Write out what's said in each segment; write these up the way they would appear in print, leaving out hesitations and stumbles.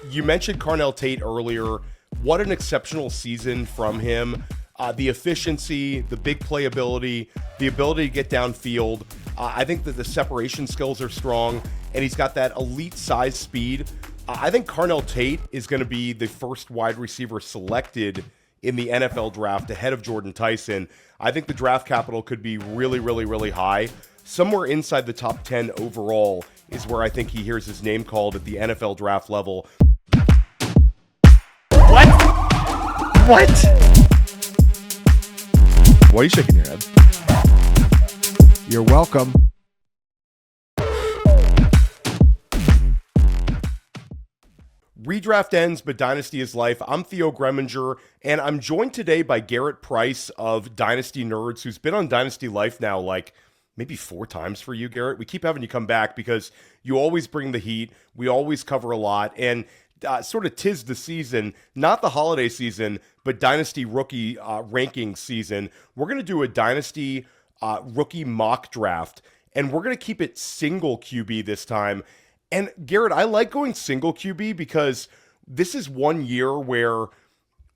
You mentioned Carnell Tate earlier. What an exceptional season from him. The efficiency, the big playability, the ability to get downfield. I think that the separation skills are strong, and he's got that elite size speed. I think Carnell Tate is going to be the first wide receiver selected in the NFL draft ahead of Jordyn Tyson. I think the draft capital could be really, really, really high. Somewhere inside the top 10 overall is where I think he hears his name called at the NFL draft level. What? Why are you shaking your head? You're welcome. Redraft ends, but Dynasty is life. I'm Theo Gremminger, and I'm joined today by Garret Price of Dynasty Nerds, who's been on Dynasty Life now like maybe 4 times for you, Garret. We keep having you come back because you always bring the heat. We always cover a lot, and sort of 'tis the season, not the holiday season, but Dynasty Rookie ranking season. We're going to do a Dynasty Rookie Mock Draft, and we're going to keep it single QB this time. And Garret, I like going single QB because this is one year where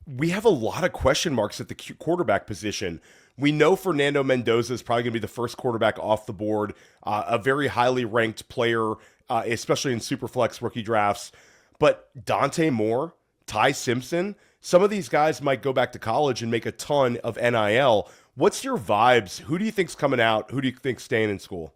we have a lot of question marks at the quarterback position. We know Fernando Mendoza is probably going to be the first quarterback off the board, a very highly ranked player, especially in Superflex rookie drafts. But Dante Moore, Ty Simpson, some of these guys might go back to college and make a ton of NIL. What's your vibes? Who do you think's coming out? Who do you think's staying in school?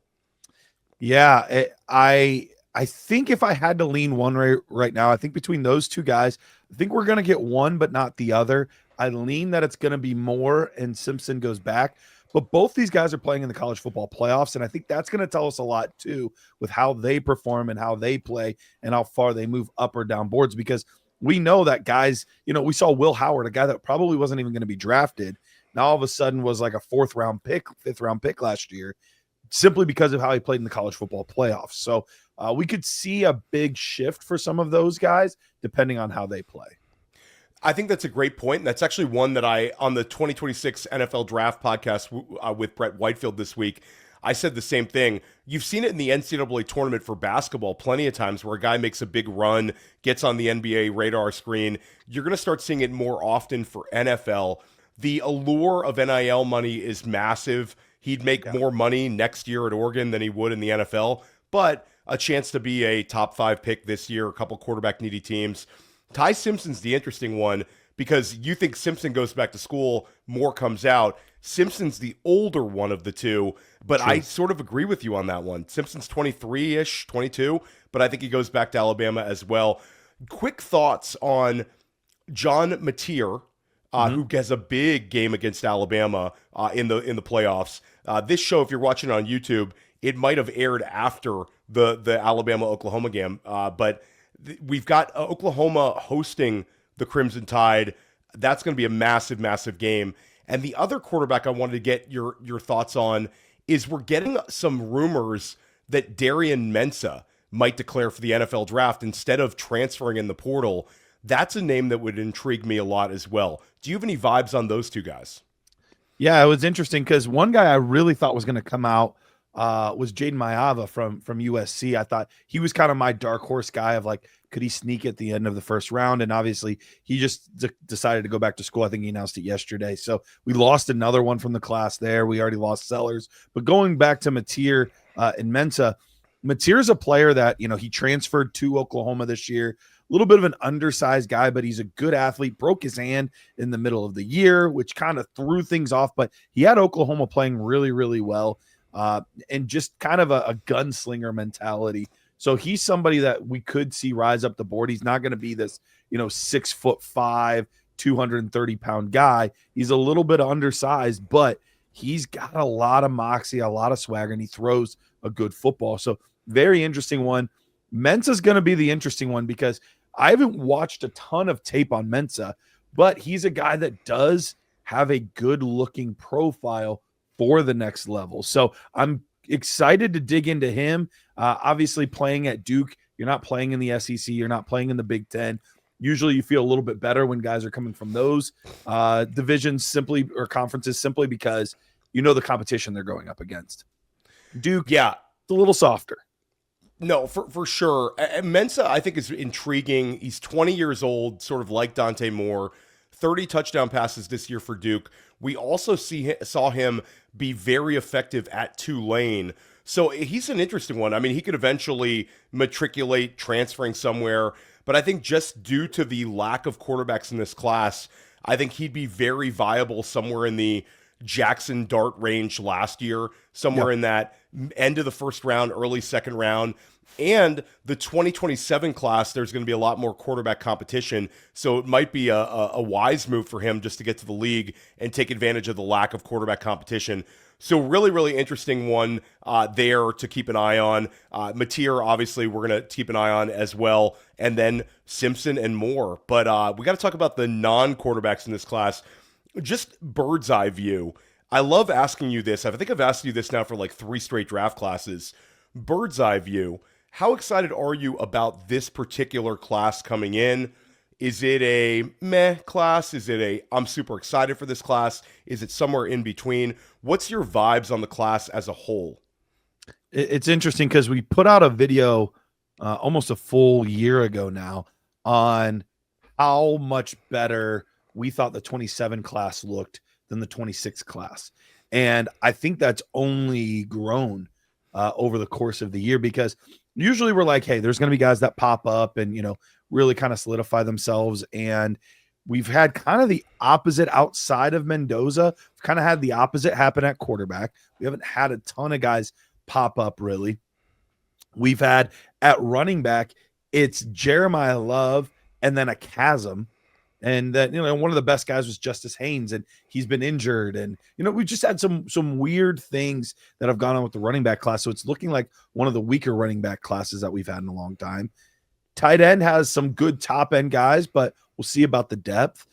Yeah, I think if I had to lean one right now, I think between those two guys, I think we're going to get one, but not the other. I lean that it's going to be Moore and Simpson goes back. But both these guys are playing in the college football playoffs, and I think that's going to tell us a lot, too, with how they perform and how they play and how far they move up or down boards, because we know that guys, we saw Will Howard, a guy that probably wasn't even going to be drafted, now all of a sudden was like a 4th-round pick, 5th-round pick last year, simply because of how he played in the college football playoffs. So we could see a big shift for some of those guys, depending on how they play. I think that's a great point. And that's actually one that on the 2026 NFL Draft podcast with Brett Whitefield this week, I said the same thing. You've seen it in the NCAA tournament for basketball plenty of times where a guy makes a big run, gets on the NBA radar screen. You're going to start seeing it more often for NFL. The allure of NIL money is massive. He'd make more money next year at Oregon than he would in the NFL, but a chance to be a top 5 pick this year, a couple quarterback needy teams. Ty Simpson's the interesting one because you think Simpson goes back to school, Moore comes out. Simpson's the older one of the two, but I sort of agree with you on that one. Simpson's 23-ish, 22, but I think he goes back to Alabama as well. Quick thoughts on John Mateer, who has a big game against Alabama in the playoffs. This show, if you're watching it on YouTube, it might have aired after the Alabama-Oklahoma game, but we've got Oklahoma hosting the Crimson Tide. That's going to be a massive, massive game. And the other quarterback I wanted to get your thoughts on is we're getting some rumors that Darian Mensah might declare for the NFL draft instead of transferring in the portal. That's a name that would intrigue me a lot as well. Do you have any vibes on those two guys? Yeah, it was interesting because one guy I really thought was going to come out was Jaden Mayava from USC. I thought he was kind of my dark horse guy of like, could he sneak at the end of the first round? And obviously he just decided to go back to school. I think he announced it yesterday. So we lost another one from the class there. We already lost Sellers. But going back to Mateer and Mensah, Mateer is a player that, he transferred to Oklahoma this year. A little bit of an undersized guy, but he's a good athlete. Broke his hand in the middle of the year, which kind of threw things off. But he had Oklahoma playing really, really well. And just kind of a gunslinger mentality. So he's somebody that we could see rise up the board. He's not going to be this, 6'5", 230-pound guy. He's a little bit undersized, but he's got a lot of moxie, a lot of swagger, and he throws a good football. So very interesting one. Mensah's going to be the interesting one because I haven't watched a ton of tape on Mensah, but he's a guy that does have a good-looking profile for the next level. So I'm excited to dig into him. Obviously playing at Duke, you're not playing in the SEC, you're not playing in the Big Ten. Usually you feel a little bit better when guys are coming from those divisions or conferences simply because the competition they're going up against. Duke, it's a little softer. No, for sure. Mensah, I think, is intriguing. He's 20 years old, sort of like Dante Moore. 30 touchdown passes this year for Duke. We also saw him be very effective at Tulane. So he's an interesting one. I mean, he could eventually matriculate, transferring somewhere. But I think just due to the lack of quarterbacks in this class, I think he'd be very viable somewhere in the Jackson Dart range last year, somewhere in that end of the first round, early second round. And the 2027 class, there's going to be a lot more quarterback competition. So it might be a wise move for him just to get to the league and take advantage of the lack of quarterback competition. So really, really interesting one there to keep an eye on. Mateer, obviously, we're going to keep an eye on as well. And then Simpson and Moore. But we got to talk about the non-quarterbacks in this class. Just bird's eye view. I love asking you this. I think I've asked you this now for like 3 straight draft classes. Bird's eye view. How excited are you about this particular class coming in? Is it a meh class? Is it a I'm super excited for this class? Is it somewhere in between? What's your vibes on the class as a whole? It's interesting because we put out a video almost a full year ago now on how much better we thought the 27 class looked than the 26 class. And I think that's only grown over the course of the year, because usually we're like, hey, there's going to be guys that pop up and, really kind of solidify themselves. And we've had kind of the opposite outside of Mendoza. We've kind of had the opposite happen at quarterback. We haven't had a ton of guys pop up really. We've had at running back, it's Jeremiyah Love and then a chasm. And that, one of the best guys was Justice Haynes, and he's been injured. And, we just had some weird things that have gone on with the running back class. So it's looking like one of the weaker running back classes that we've had in a long time. Tight end has some good top end guys, but we'll see about the depth.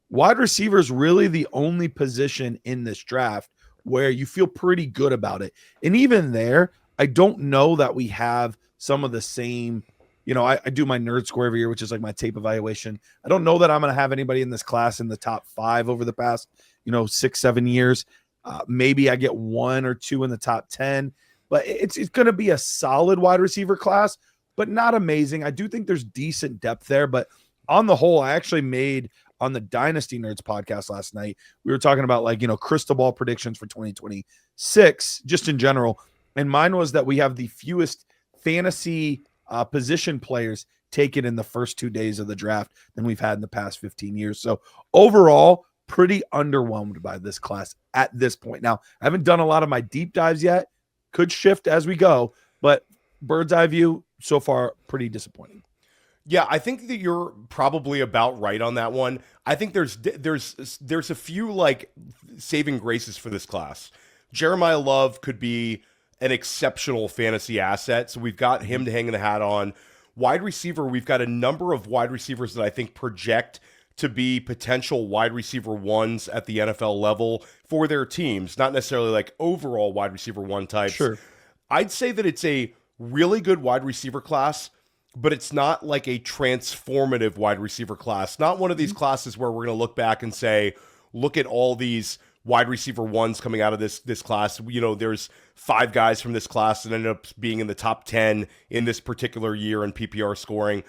Wide receiver is really the only position in this draft where you feel pretty good about it. And even there, I don't know that we have some of the same. I do my nerd score every year, which is like my tape evaluation. I don't know that I'm going to have anybody in this class in the top 5 over the past, 6-7 years. Maybe I get 1 or 2 in the top 10, but it's going to be a solid wide receiver class, but not amazing. I do think there's decent depth there, but on the whole, I actually made on the Dynasty Nerds podcast last night, we were talking about crystal ball predictions for 2026, just in general. And mine was that we have the fewest fantasy position players taken in the first 2 days of the draft than we've had in the past 15 years. So overall, pretty underwhelmed by this class at this point. Now, I haven't done a lot of my deep dives yet. Could shift as we go, but bird's eye view so far, pretty disappointing. Yeah, I think that you're probably about right on that one. I think there's a few saving graces for this class. Jeremiyah Love could be an exceptional fantasy asset. So we've got him to hang the hat on. Wide receiver, we've got a number of wide receivers that I think project to be potential wide receiver ones at the NFL level for their teams, not necessarily like overall wide receiver 1 types. Sure. I'd say that it's a really good wide receiver class, but it's not like a transformative wide receiver class. Not one of these classes where we're going to look back and say, look at all these wide receiver 1s coming out of this class. There's 5 guys from this class that ended up being in the top 10 in this particular year in PPR scoring.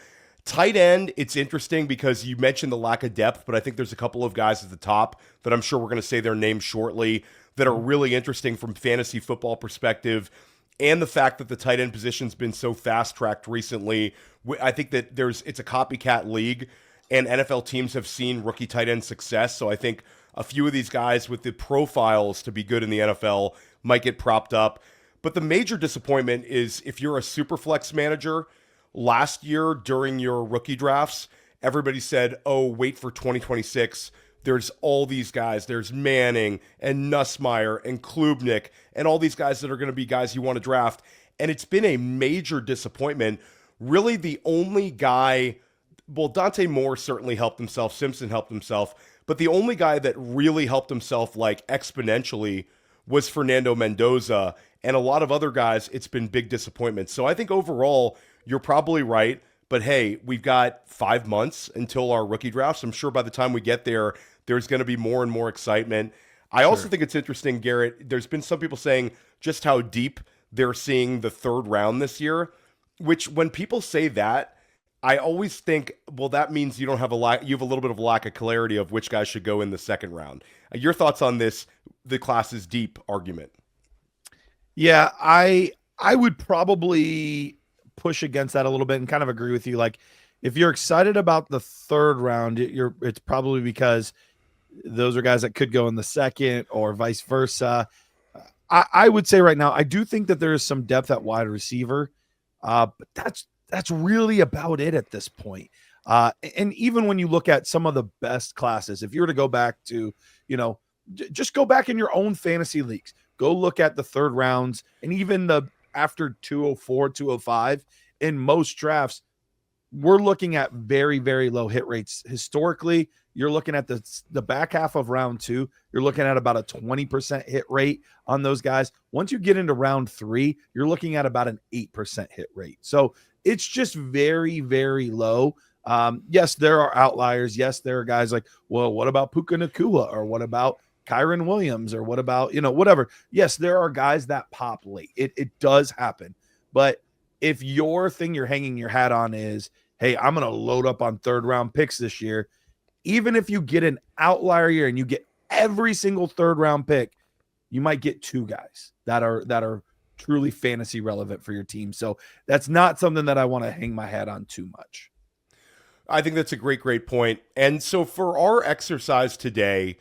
Tight end, it's interesting because you mentioned the lack of depth, but I think there's a couple of guys at the top that I'm sure we're going to say their names shortly that are really interesting from fantasy football perspective. And the fact that the tight end position's been so fast-tracked recently, I think that it's a copycat league, and NFL teams have seen rookie tight end success. So I think a few of these guys with the profiles to be good in the NFL might get propped up. But the major disappointment is if you're a super flex manager, last year during your rookie drafts, everybody said, oh, wait for 2026. There's all these guys. There's Manning and Nussmeier and Klubnik and all these guys that are going to be guys you want to draft. And it's been a major disappointment. Really the only guy, well, Dante Moore certainly helped himself. Simpson helped himself. But the only guy that really helped himself exponentially was Fernando Mendoza. And a lot of other guys, it's been big disappointments. So I think overall, you're probably right. But hey, we've got 5 months until our rookie drafts. I'm sure by the time we get there, there's going to be more and more excitement. I also think it's interesting, Garrett, there's been some people saying just how deep they're seeing the 3rd round this year. Which when people say that, I always think, well, that means you don't have you have a little bit of a lack of clarity of which guys should go in the second round. Your thoughts on this, the class is deep argument? Yeah, I would probably push against that a little bit and kind of agree with you. Like, if you're excited about the third round, it's probably because those are guys that could go in the second or vice versa. I would say right now, I do think that there is some depth at wide receiver, but that's really about it at this point. And even when you look at some of the best classes, if you were to go back to, just go back in your own fantasy leagues, go look at the third rounds and even the after 204, 205 in most drafts, we're looking at very, very low hit rates. Historically, you're looking at the back half of round 2, you're looking at about a 20% hit rate on those guys. Once you get into round 3, you're looking at about an 8% hit rate. So it's just very, very low. Yes, there are outliers. Yes, there are guys like, well, what about Puka Nacua, or what about Kyron Williams, or what about, whatever. Yes, there are guys that pop late. It does happen. But if your thing you're hanging your hat on is, hey, I'm going to load up on third round picks this year, even if you get an outlier year and you get every single third round pick, you might get 2 guys that are truly fantasy relevant for your team. So that's not something that I want to hang my hat on too much. I think that's a great point. And so for our exercise today,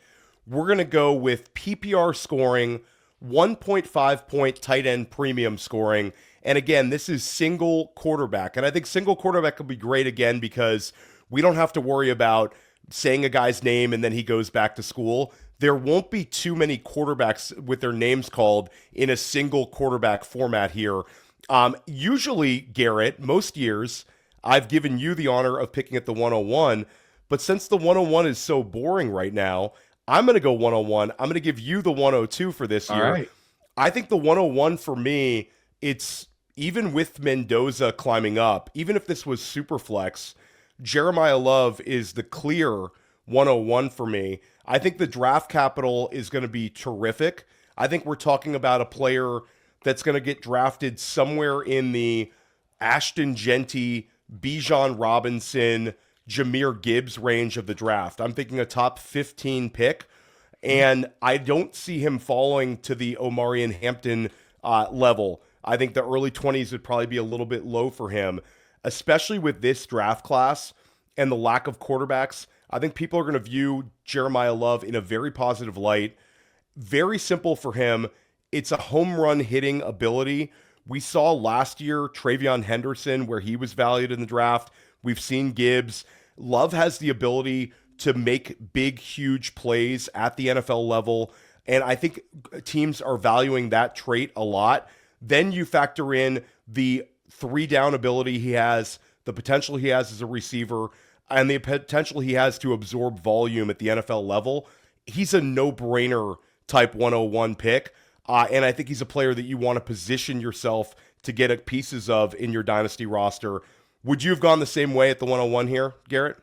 we're going to go with PPR scoring, 1.5 point tight end premium scoring. And again, this is single quarterback. And I think single quarterback will be great again because we don't have to worry about saying a guy's name and then he goes back to school. There won't be too many quarterbacks with their names called in a single quarterback format here. Usually, Garrett, most years, I've given you the honor of picking at the 101. But since the 101 is so boring right now, I'm going to go 101. I'm going to give you the 102 for this year. All right. I think the 101 for me, it's even with Mendoza climbing up, even if this was super flex, Jeremiyah Love is the clear 101 for me. I think the draft capital is going to be terrific. I think we're talking about a player that's going to get drafted somewhere in the Ashton Genty, Bijan Robinson, Jahmyr Gibbs range of the draft. I'm thinking a top 15 pick, and I don't see him falling to the Omarion Hampton level. I think the early 20s would probably be a little bit low for him, especially with this draft class and the lack of quarterbacks. I think people are going to view Jeremiyah Love in a very positive light. Very simple for him. It's a home run hitting ability. We saw last year Travion Henderson, where he was valued in the draft. We've seen Gibbs. Love has the ability to make big, huge plays at the NFL level. And I think teams are valuing that trait a lot. Then you factor in the 3-down ability he has, the potential he has as a receiver, and the potential he has to absorb volume at the NFL level. He's a no-brainer type 101 pick. And I think he's a player that you want to position yourself to get pieces of in your dynasty roster. Would you have gone the same way at the 101 here, Garrett?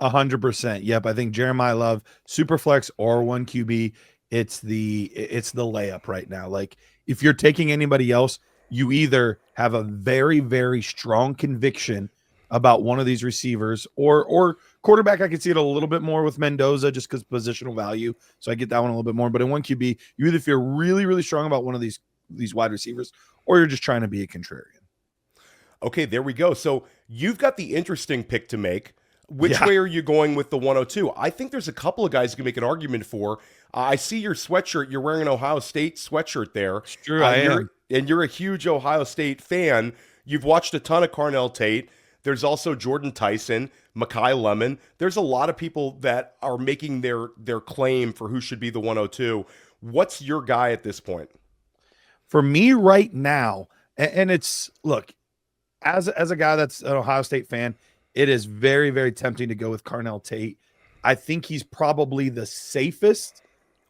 100%. Yep. I think Jeremiyah Love, super flex or 1 QB, it's the layup right now. Like, if you're taking anybody else, you either have a very, very strong conviction about one of these receivers or quarterback. I could see it a little bit more with Mendoza just because positional value. So I get that one a little bit more. But in 1 QB, you either feel really, really strong about one of these wide receivers, or you're just trying to be a contrarian. Okay, there we go. So you've got the interesting pick to make. Which way are you going with the 102? I think there's a couple of guys you can make an argument for. I see your sweatshirt. You're wearing an Ohio State sweatshirt there. It's true, I am. And you're a huge Ohio State fan. You've watched a ton of Carnell Tate. There's also Jordyn Tyson, Makai Lemon. There's a lot of people that are making their claim for who should be the 102. What's your guy at this point? For me right now, and it's, look, as a guy that's an Ohio State fan, it is very, very tempting to go with Carnell Tate. I think he's probably the safest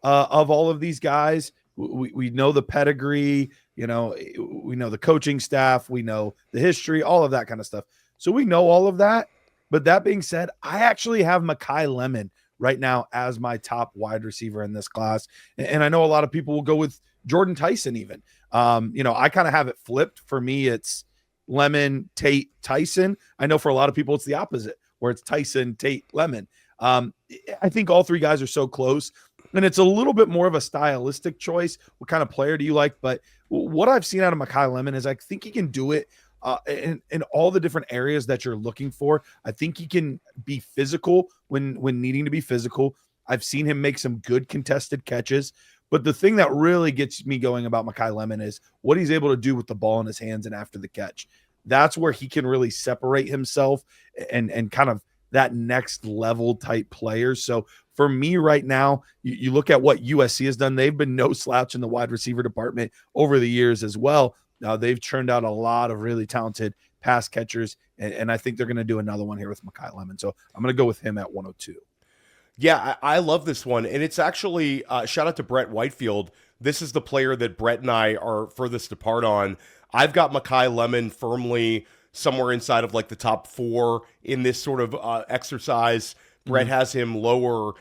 of all of these guys. We know the pedigree, we know the coaching staff, we know the history, all of that kind of stuff. So we know all of that. But that being said, I actually have Makai Lemon right now as my top wide receiver in this class. And I know a lot of people will go with Jordyn Tyson even. I kind of have it flipped. For me, it's Lemon, Tate, Tyson. I know for a lot of people it's the opposite, where it's Tyson, Tate, Lemon. I think all three guys are so close, and it's a little bit more of a stylistic choice. What kind of player do you like? But what I've seen out of Makai Lemon is I think he can do it in all the different areas that you're looking for. I think he can be physical when needing to be physical. I've seen him make some good contested catches. But the thing that really gets me going about Makai Lemon is what he's able to do with the ball in his hands and after the catch. That's where he can really separate himself and kind of that next level type player. So for me right now, you look at what USC has done. They've been no slouch in the wide receiver department over the years as well. Now they've churned out a lot of really talented pass catchers, and I think they're going to do another one here with Makai Lemon. So I'm going to go with him at 102. Yeah, I love this one. And it's actually, shout out to Brett Whitefield. This is the player that Brett and I are furthest apart on. I've got Makai Lemon firmly somewhere inside of like the top 4 in this sort of exercise. Brett has him lower.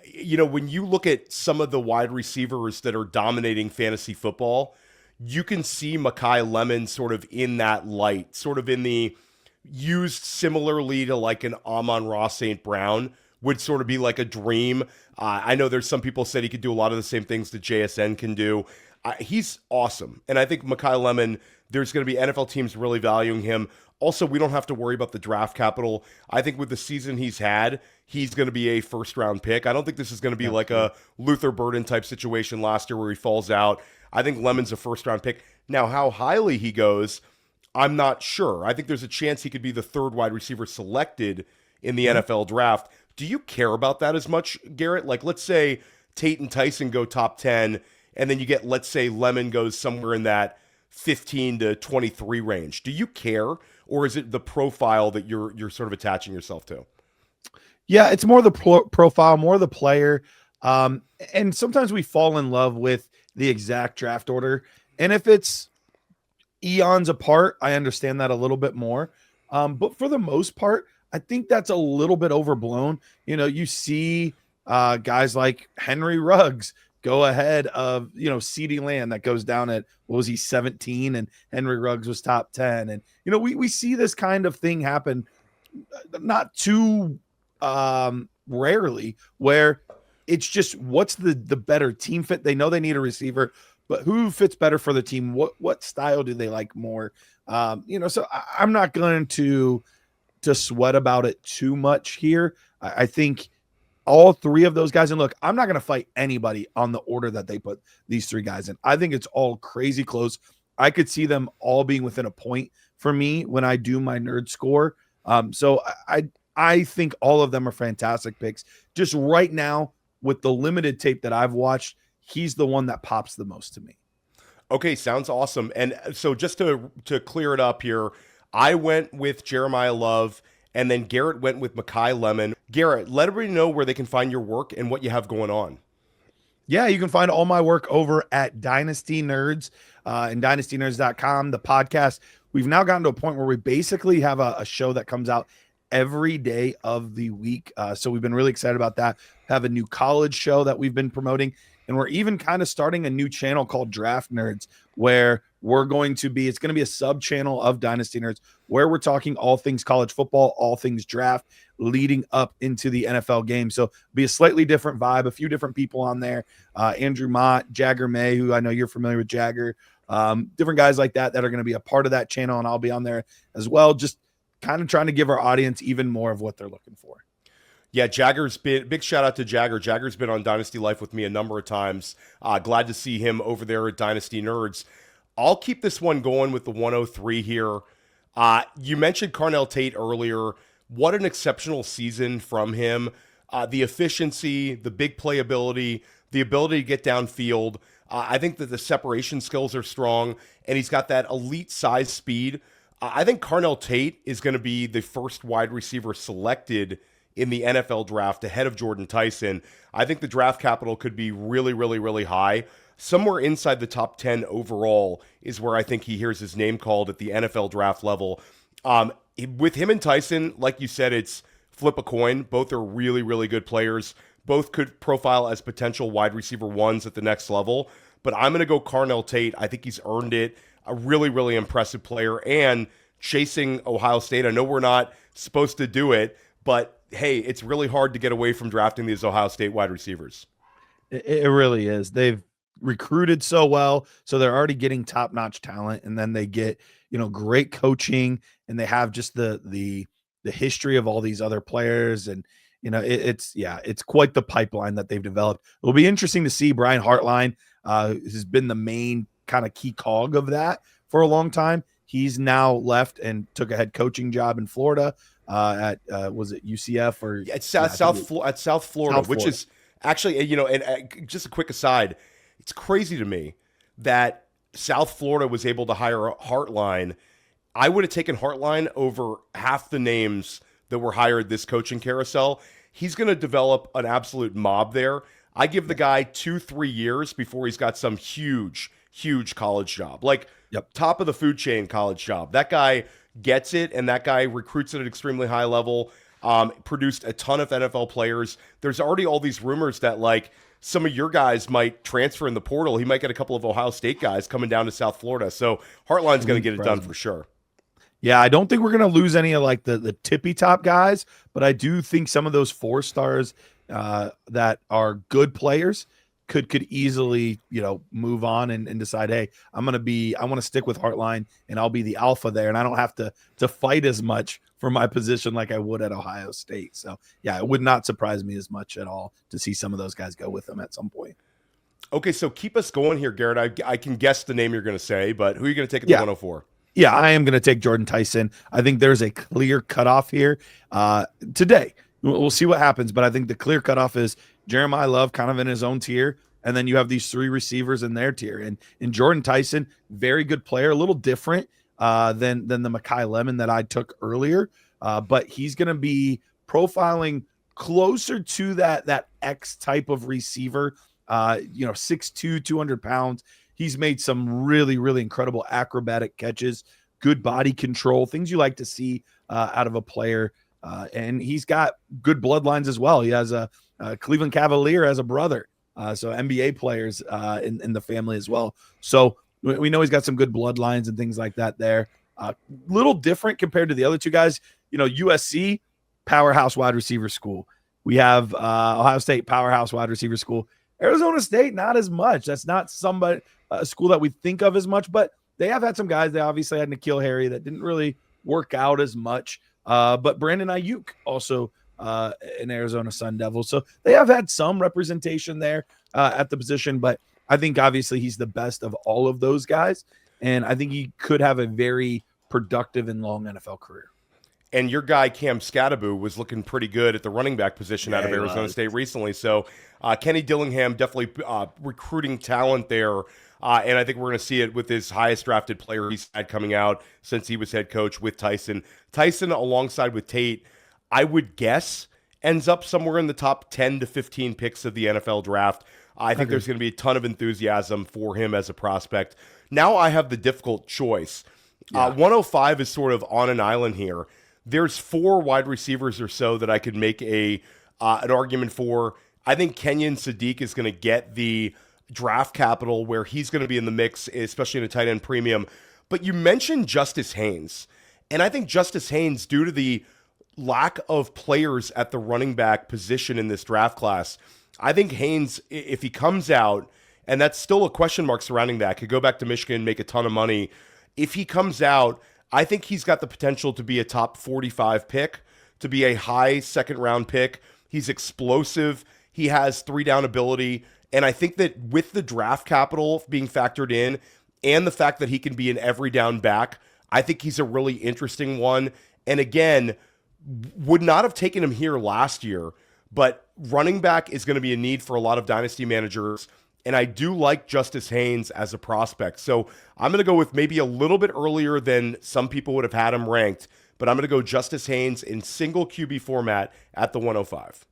You know, when you look at some of the wide receivers that are dominating fantasy football, you can see Makai Lemon sort of in that light, sort of in the used similarly to like an Amon-Ra St. Brown would sort of be like a dream. I know there's some people said he could do a lot of the same things that JSN can do. He's awesome. And I think Makai Lemon, there's going to be NFL teams really valuing him. Also, we don't have to worry about the draft capital. I think with the season he's had, he's going to be a first-round pick. I don't think this is going to be like a Luther Burden type situation last year where he falls out. I think Lemon's a first-round pick. Now, how highly he goes, I'm not sure. I think there's a chance he could be the 3rd wide receiver selected in the NFL draft. Do you care about that as much, Garrett? Like, let's say Tate and Tyson go top 10, and then you get, let's say, Lemon goes somewhere in that 15 to 23 range. Do you care, or is it the profile that you're sort of attaching yourself to? Yeah, it's more the profile, more the player. And sometimes we fall in love with the exact draft order. And if it's eons apart, I understand that a little bit more. But for the most part, I think that's a little bit overblown. You know, you see guys like Henry Ruggs go ahead of, CeeDee Lamb that goes down at, 17, and Henry Ruggs was top 10. And, we see this kind of thing happen not too rarely, where it's just what's the better team fit. They know they need a receiver, but who fits better for the team? What style do they like more? So I'm not going to sweat about it too much here. I think all 3 of those guys, and look, I'm not going to fight anybody on the order that they put these 3 guys in. I think it's all crazy close. I could see them all being within a point for me when I do my nerd score. So I think all of them are fantastic picks. Just right now, with the limited tape that I've watched, he's the one that pops the most to me. Okay, sounds awesome. And so just to clear it up here, I went with Jeremiyah Love, and then Garrett went with Makai Lemon. Garrett, let everybody know where they can find your work and what you have going on. Yeah, you can find all my work over at Dynasty Nerds and dynastynerds.com. The podcast, we've now gotten to a point where we basically have a show that comes out every day of the week. So we've been really excited about that. Have a new college show that we've been promoting. And we're even kind of starting a new channel called Draft Nerds, where it's going to be a sub channel of Dynasty Nerds, where we're talking all things college football, all things draft, leading up into the NFL game. So be a slightly different vibe, a few different people on there. Andrew Mott, Jagger May, who I know you're familiar with Jagger, different guys like that are going to be a part of that channel. And I'll be on there as well. Just kind of trying to give our audience even more of what they're looking for. Yeah, big shout out to Jagger. Jagger's been on Dynasty Life with me a number of times. Glad to see him over there at Dynasty Nerds. I'll keep this one going with the 103 here. You mentioned Carnell Tate earlier. What an exceptional season from him. The efficiency, the big playability, the ability to get downfield. I think that the separation skills are strong, and he's got that elite size speed. I think Carnell Tate is going to be the first wide receiver selected in the NFL draft ahead of Jordyn Tyson. I think the draft capital could be really, really, really high. Somewhere inside the top 10 overall is where I think he hears his name called at the NFL draft level. With him and Tyson, like you said, it's flip a coin. Both are really, really good players. Both could profile as potential wide receiver ones at the next level. But I'm going to go Carnell Tate. I think he's earned it. A really, really impressive player. And chasing Ohio State. I know we're not supposed to do it, but hey, it's really hard to get away from drafting these Ohio State wide receivers. It really is. They've recruited so well, so they're already getting top-notch talent, and then they get, great coaching, and they have just the history of all these other players, and it's quite the pipeline that they've developed. It'll be interesting to see. Brian Hartline has been the main kind of key cog of that for a long time. He's now left and took a head coaching job in Florida at was it UCF or at South Florida, which is actually, and just a quick aside, it's crazy to me that South Florida was able to hire Hartline. I would have taken Hartline over half the names that were hired this coaching carousel. He's going to develop an absolute mob there. I give the guy 2-3 years before he's got some huge college job, like top of the food chain college job. That guy gets it, and that guy recruits at an extremely high level, produced a ton of NFL players. There's already all these rumors that like some of your guys might transfer in the portal. He might get a couple of Ohio State guys coming down to South Florida. So Hartline's going to get it done for sure. Yeah, I don't think we're going to lose any of like the tippy top guys, but I do think some of those 4 stars that are good players could easily, move on and decide, hey, I want to stick with Hartline and I'll be the alpha there. And I don't have to fight as much for my position like I would at Ohio State. So yeah, it would not surprise me as much at all to see some of those guys go with them at some point. Okay. So keep us going here, Garrett. I can guess the name you're going to say, but who are you going to take at the 104? Yeah, I am going to take Jordyn Tyson. I think there's a clear cutoff here today. We'll see what happens, but I think the clear cutoff is Jeremiyah Love kind of in his own tier, and then you have these 3 receivers in their tier. And Jordyn Tyson, very good player, a little different than the Makai Lemon that I took earlier, but he's going to be profiling closer to that X type of receiver, 6'2", 200 pounds. He's made some really, really incredible acrobatic catches, good body control, things you like to see out of a player. And he's got good bloodlines as well. He has a Cleveland Cavalier as a brother, so NBA players in the family as well. So we know he's got some good bloodlines and things like that there. Little different compared to the other 2 guys. USC, powerhouse wide receiver school. We have Ohio State, powerhouse wide receiver school. Arizona State, not as much. That's not a school that we think of as much, but they have had some guys. They obviously had N'Keal Harry that didn't really work out as much. But Brandon Ayuk also an Arizona Sun Devil. So they have had some representation there at the position, but I think obviously he's the best of all of those guys. And I think he could have a very productive and long NFL career. And your guy, Cam Scatterbo, was looking pretty good at the running back position out of Arizona State recently. So Kenny Dillingham definitely recruiting talent there. And I think we're going to see it with his highest drafted player he's had coming out since he was head coach with Tyson. Tyson, alongside with Tate, I would guess ends up somewhere in the top 10 to 15 picks of the NFL draft. I think there's going to be a ton of enthusiasm for him as a prospect. Now I have the difficult choice. 105 is sort of on an island here. There's 4 wide receivers or so that I could make an argument for. I think Kenyon Sadiq is going to get the draft capital where he's going to be in the mix, especially in a tight end premium. But you mentioned Justice Haynes. And I think Justice Haynes, due to the lack of players at the running back position in this draft class, I think Haynes, if he comes out, and that's still a question mark surrounding that, could go back to Michigan, make a ton of money. If he comes out, I think he's got the potential to be a top 45 pick, to be a high second round pick. He's explosive. He has 3-down ability. And I think that with the draft capital being factored in and the fact that he can be an every down back, I think he's a really interesting one. And again, would not have taken him here last year, but running back is going to be a need for a lot of dynasty managers. And I do like Justice Haynes as a prospect. So I'm going to go with maybe a little bit earlier than some people would have had him ranked, but I'm going to go Justice Haynes in single QB format at the 105.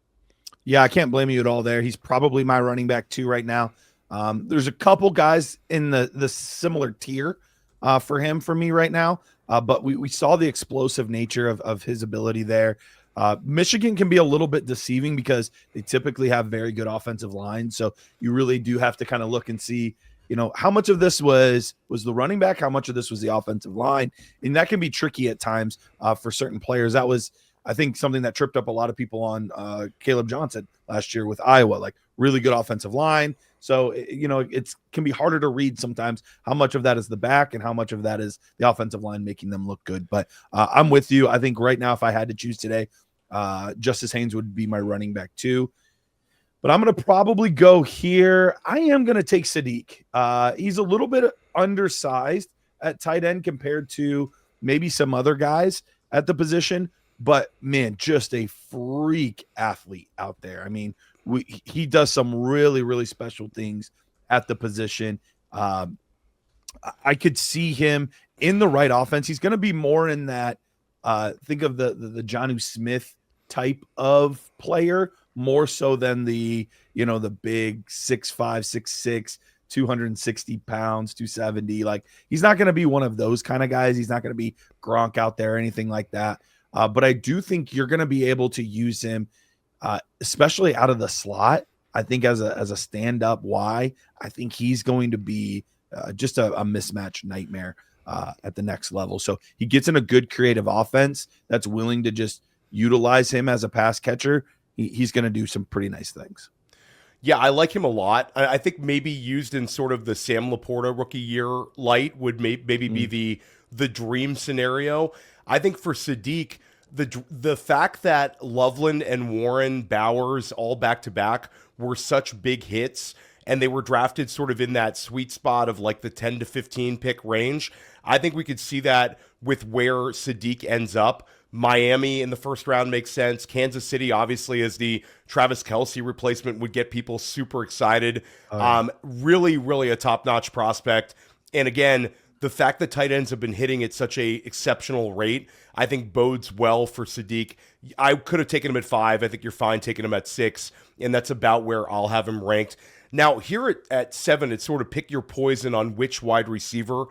Yeah, I can't blame you at all there. He's probably my running back 2 right now. There's a couple guys in the similar tier for me right now, but we saw the explosive nature of his ability there. Michigan can be a little bit deceiving because they typically have very good offensive lines. So you really do have to kind of look and see, how much of this was the running back, how much of this was the offensive line, and that can be tricky at times for certain players. That was, I think, something that tripped up a lot of people on Caleb Johnson last year with Iowa, like really good offensive line. So, it can be harder to read sometimes how much of that is the back and how much of that is the offensive line making them look good. But I'm with you. I think right now, if I had to choose today, Justice Haynes would be my running back too. But I'm going to probably go here. I am going to take Sadiq. He's a little bit undersized at tight end compared to maybe some other guys at the position. But, man, just a freak athlete out there. I mean, he does some really, really special things at the position. I could see him in the right offense. He's going to be more in that, think of the Jonnu Smith type of player, more so than the big 6'5", 6'6", 260 pounds, 270. Like, he's not going to be one of those kind of guys. He's not going to be Gronk out there or anything like that. But I do think you're going to be able to use him, especially out of the slot. I think as a stand-up Y, I think he's going to be just a mismatch nightmare at the next level. So he gets in a good creative offense that's willing to just utilize him as a pass catcher. He's going to do some pretty nice things. Yeah, I like him a lot. I think maybe used in sort of the Sam Laporta rookie year light would maybe be the dream scenario. I think for Sadiq, the fact that Loveland and Warren Bowers all back-to-back were such big hits, and they were drafted sort of in that sweet spot of like the 10 to 15 pick range, I think we could see that with where Sadiq ends up. Miami in the first round makes sense. Kansas City, obviously, as the Travis Kelce replacement, would get people super excited. Really, really a top-notch prospect. And again, the fact that tight ends have been hitting at such a exceptional rate, I think bodes well for Sadiq. I could have taken him at 5. I think you're fine taking him at 6, and that's about where I'll have him ranked. Now, here at 7, it's sort of pick your poison on which wide receiver.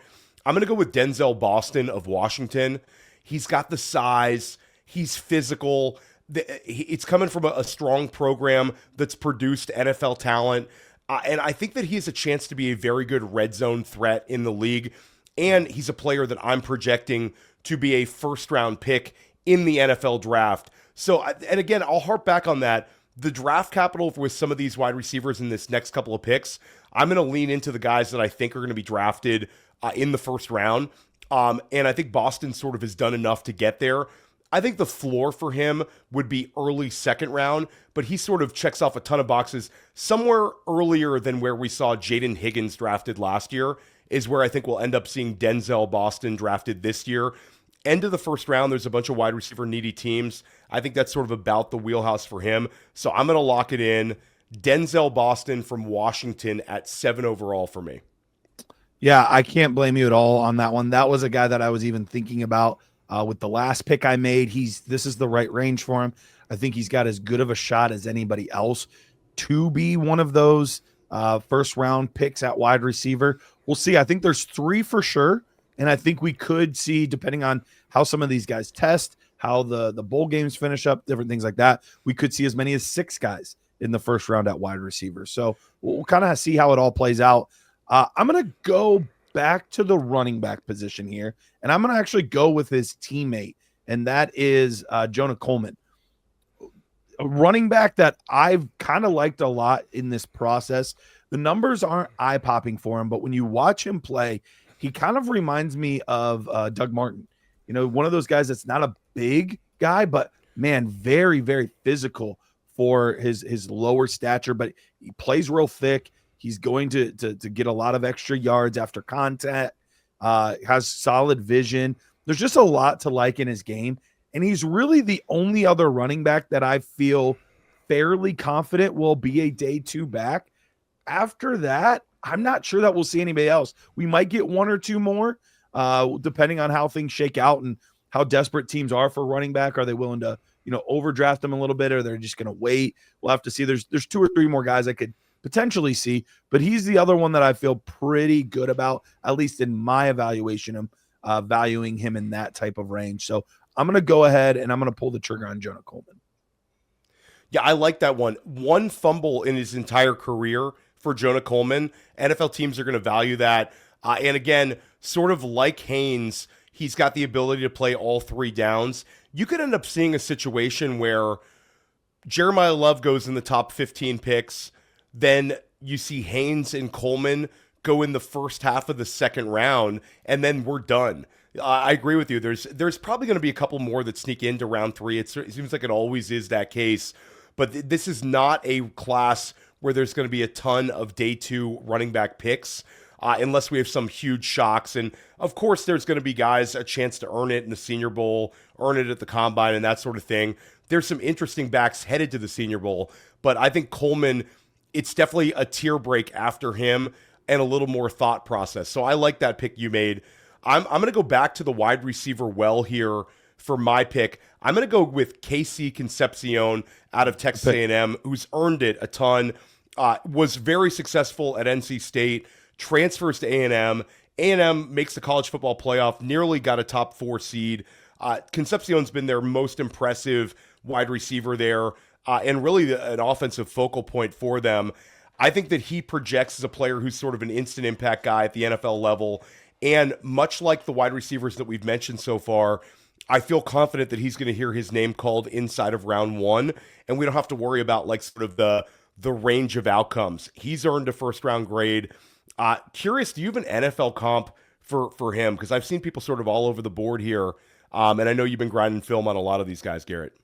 I'm going to go with Denzel Boston of Washington. He's got the size. He's physical. It's coming from a strong program that's produced NFL talent. And I think that he has a chance to be a very good red zone threat in the league. And he's a player that I'm projecting to be a first-round pick in the NFL draft. So, and again, I'll harp back on that. The draft capital with some of these wide receivers in this next couple of picks, I'm going to lean into the guys that I think are going to be drafted in the first round. And I think Boston sort of has done enough to get there. I think the floor for him would be early second round, but he sort of checks off a ton of boxes. Somewhere earlier than where we saw Jaden Higgins drafted last year is where I think we'll end up seeing Denzel Boston drafted this year. End of the first round, there's a bunch of wide receiver needy teams. I think that's sort of about the wheelhouse for him. So I'm going to lock it in. Denzel Boston from Washington at 7 overall for me. Yeah, I can't blame you at all on that one. That was a guy that I was even thinking about with the last pick I made. This is the right range for him. I think he's got as good of a shot as anybody else to be one of those first round picks at wide receiver. We'll see. I think there's 3 for sure. And I think we could see, depending on how some of these guys test, how the bowl games finish up, different things like that, we could see as many as 6 guys in the first round at wide receiver. So we'll kind of see how it all plays out. I'm going to go back to the running back position here, and I'm going to actually go with his teammate, and that is Jonah Coleman, a running back that I've kind of liked a lot in this process. The numbers aren't eye-popping for him, but when you watch him play, he kind of reminds me of Doug Martin. One of those guys that's not a big guy, but, man, very, very physical for his lower stature, but he plays real thick. He's going to get a lot of extra yards after contact, has solid vision. There's just a lot to like in his game. And he's really the only other running back that I feel fairly confident will be a day 2 back. After that, I'm not sure that we'll see anybody else. We might get 1 or 2 more, depending on how things shake out and how desperate teams are for running back. Are they willing to, overdraft them a little bit, or they're just going to wait? We'll have to see. There's 2 or 3 more guys I could potentially see, but he's the other one that I feel pretty good about, at least in my evaluation, valuing him in that type of range. So I'm going to go ahead and I'm going to pull the trigger on Jonah Coleman. Yeah, I like that one. 1 fumble in his entire career for Jonah Coleman. NFL teams are going to value that. And again, sort of like Haynes, he's got the ability to play all three downs. You could end up seeing a situation where Jeremiyah Love goes in the top 15 picks, then you see Haynes and Coleman go in the first half of the second round, and then we're done. I agree with you. There's probably going to be a couple more that sneak into round 3. It seems like it always is that case, but this is not a class where there's going to be a ton of day 2 running back picks, unless we have some huge shocks. And of course, there's going to be guys a chance to earn it in the Senior Bowl, earn it at the Combine, and that sort of thing. There's some interesting backs headed to the Senior Bowl, but I think Coleman, it's definitely a tier break after him and a little more thought process. So I like that pick you made. I'm going to go back to the wide receiver well here for my pick. I'm going to go with KC Concepcion out of Texas A&M, who's earned it a ton, was very successful at NC State, transfers to A&M. A&M makes the college football playoff, nearly got a top 4 seed. Concepcion's been their most impressive wide receiver there, and really an offensive focal point for them. I think that he projects as a player who's sort of an instant impact guy at the NFL level. And much like the wide receivers that we've mentioned so far, I feel confident that he's going to hear his name called inside of round 1, and we don't have to worry about like sort of the range of outcomes. He's earned a first round grade. Curious, do you have an NFL comp for him? Because I've seen people sort of all over the board here, and I know you've been grinding film on a lot of these guys, Garrett.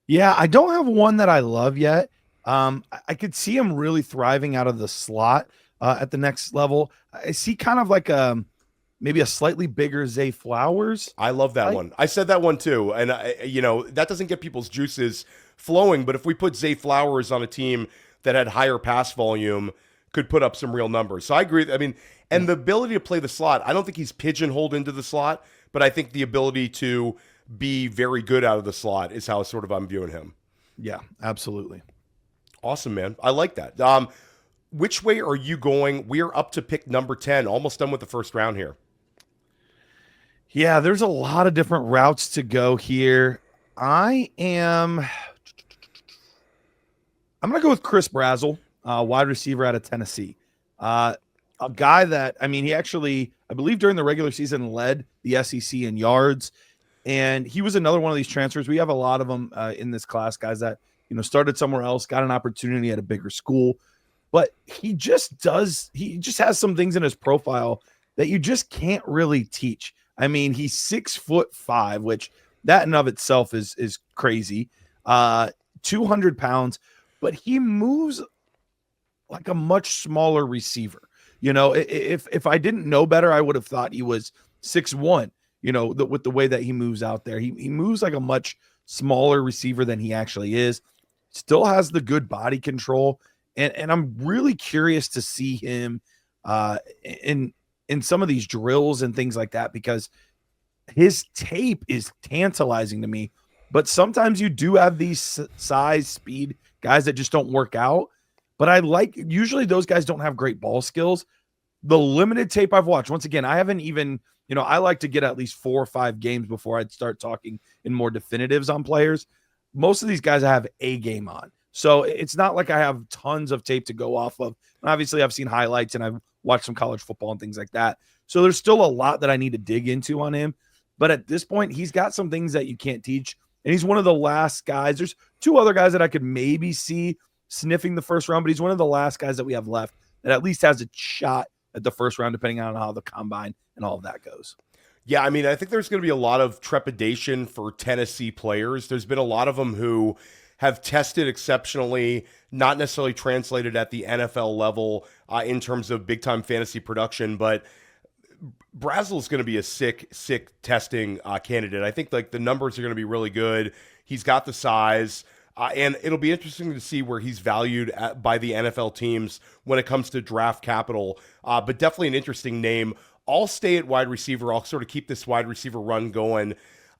Yeah, I don't have one that I love yet. I could see him really thriving out of the slot at the next level. I see kind of like maybe a slightly bigger Zay Flowers. I love that one. I said that one too. And, that doesn't get people's juices flowing. But if we put Zay Flowers on a team that had higher pass volume, could put up some real numbers. So I agree. I mean, and the ability to play the slot, I don't think he's pigeonholed into the slot, but I think the ability to be very good out of the slot is how sort of I'm viewing him. Yeah, absolutely. Awesome, man. I like that. Which way are you going? We're up to pick number 10, almost done with the first round here. Yeah, there's a lot of different routes to go here. I'm going to go with Chris Brazell, wide receiver out of Tennessee. A guy that, he actually, I believe during the regular season led the SEC in yards, and he was another one of these transfers. We have a lot of them in this class, guys that, started somewhere else, got an opportunity at a bigger school, but he just has some things in his profile that you just can't really teach. He's 6'5", which that in of itself is crazy. 200 pounds, but he moves like a much smaller receiver. If I didn't know better, I would have thought he was 6'1", with the way that he moves out there. He moves like a much smaller receiver than he actually is. Still has the good body control. And I'm really curious to see him in some of these drills and things like that, because his tape is tantalizing to me. But sometimes you do have these size, speed guys that just don't work out. But usually those guys don't have great ball skills. The limited tape I've watched, once again, I haven't even, I like to get at least 4 or 5 games before I'd start talking in more definitives on players. Most of these guys I have a game on. So it's not like I have tons of tape to go off of. And obviously, I've seen highlights and I've watched some college football and things like that. So there's still a lot that I need to dig into on him. But at this point, he's got some things that you can't teach. And he's one of the last guys. There's 2 other guys that I could maybe see sniffing the first round, but he's one of the last guys that we have left that at least has a shot at the first round, depending on how the combine and all of that goes. Yeah, I think there's going to be a lot of trepidation for Tennessee players. There's been a lot of them who have tested exceptionally, not necessarily translated at the NFL level in terms of big-time fantasy production, but Brazell is going to be a sick testing candidate. I think like the numbers are going to be really good. He's got the size, and it'll be interesting to see where he's valued by the NFL teams when it comes to draft capital, but definitely an interesting name. I'll stay at wide receiver. I'll sort of keep this wide receiver run going.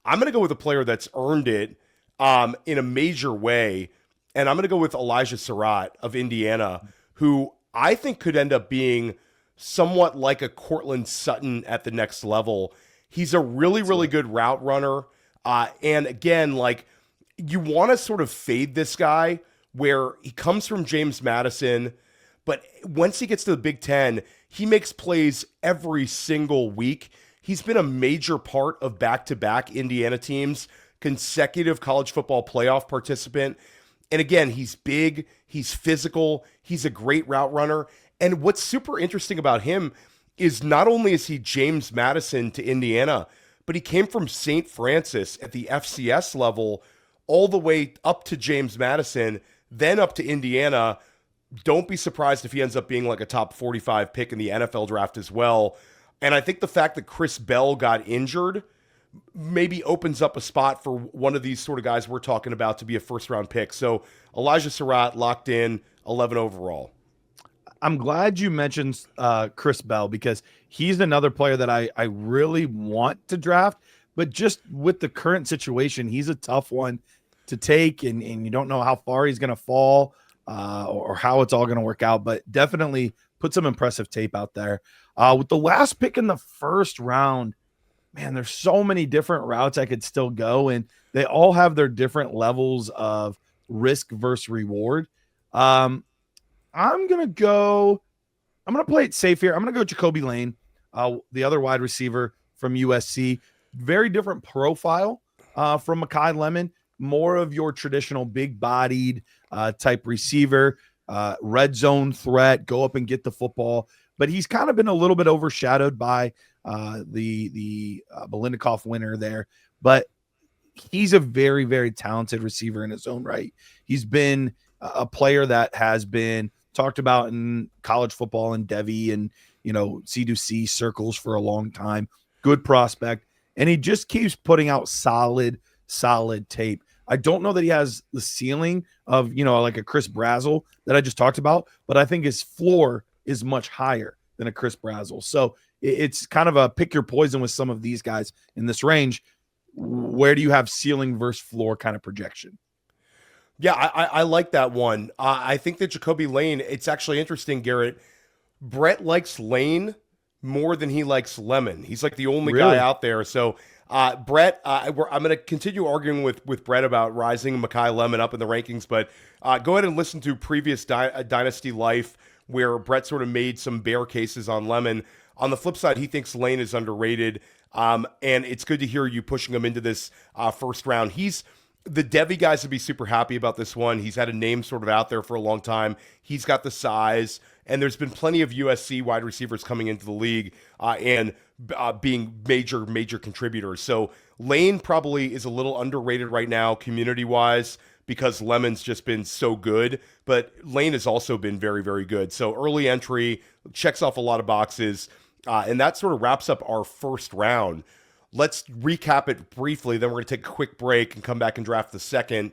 I'm going to go with a player that's earned it in a major way, and I'm going to go with Elijah Sarratt of Indiana, who I think could end up being somewhat like a Cortland Sutton at the next level. He's a really, really good route runner. And again, like you want to sort of fade this guy where he comes from James Madison, But once he gets to the Big Ten, he makes plays every single week. He's been a major part of back-to-back Indiana teams, consecutive college football playoff participant. And again, he's big, he's physical, he's a great route runner. And what's super interesting about him is not only is he James Madison to Indiana, but he came from St. Francis at the FCS level all the way up to James Madison, then up to Indiana. Don't be surprised if he ends up being like a top 45 pick in the NFL draft as well. And I think the fact that Chris Bell got injured maybe opens up a spot for one of these sort of guys we're talking about to be a first-round pick. So Elijah Sarratt locked in, 11 overall. I'm glad you mentioned Chris Bell, because he's another player that I really want to draft, but just with the current situation, he's a tough one to take, and you don't know how far he's going to fall or how it's all going to work out, but definitely put some impressive tape out there. With the last pick in the first round, man, there's so many different routes I could still go, and they all have their different levels of risk versus reward. I'm going to play it safe here. I'm going to go Jacoby Lane, the other wide receiver from USC. Very different profile from Makai Lemon, more of your traditional big-bodied type receiver, red zone threat, go up and get the football. But he's kind of been a little bit overshadowed by the Biletnikoff winner there. But he's a very, very talented receiver in his own right. He's been a player that has been talked about in college football and Devy and, C2C circles for a long time. Good prospect. And he just keeps putting out solid tape. I don't know that he has the ceiling of, like a Chris Brazell that I just talked about, but I think his floor is much higher than a Chris Brazell. So it's kind of a pick your poison with some of these guys in this range. Where do you have ceiling versus floor kind of projection? Yeah, I like that one. I think that Jacoby Lane, it's actually interesting, Garrett. Brett likes Lane more than he likes Lemon. He's like the only guy out there. So Brett, I'm going to continue arguing with Brett about rising Makai Lemon up in the rankings, but go ahead and listen to previous Dynasty Life where Brett sort of made some bear cases on Lemon. On the flip side, he thinks Lane is underrated, and it's good to hear you pushing him into this first round. The Devy guys would be super happy about this one. He's had a name sort of out there for a long time. He's got the size, and there's been plenty of USC wide receivers coming into the league and being major contributors. So Lane probably is a little underrated right now community-wise because Lemon's just been so good, but Lane has also been very, very good. So early entry, checks off a lot of boxes, and that sort of wraps up our first round. Let's recap it briefly, then we're going to take a quick break and come back and draft the second.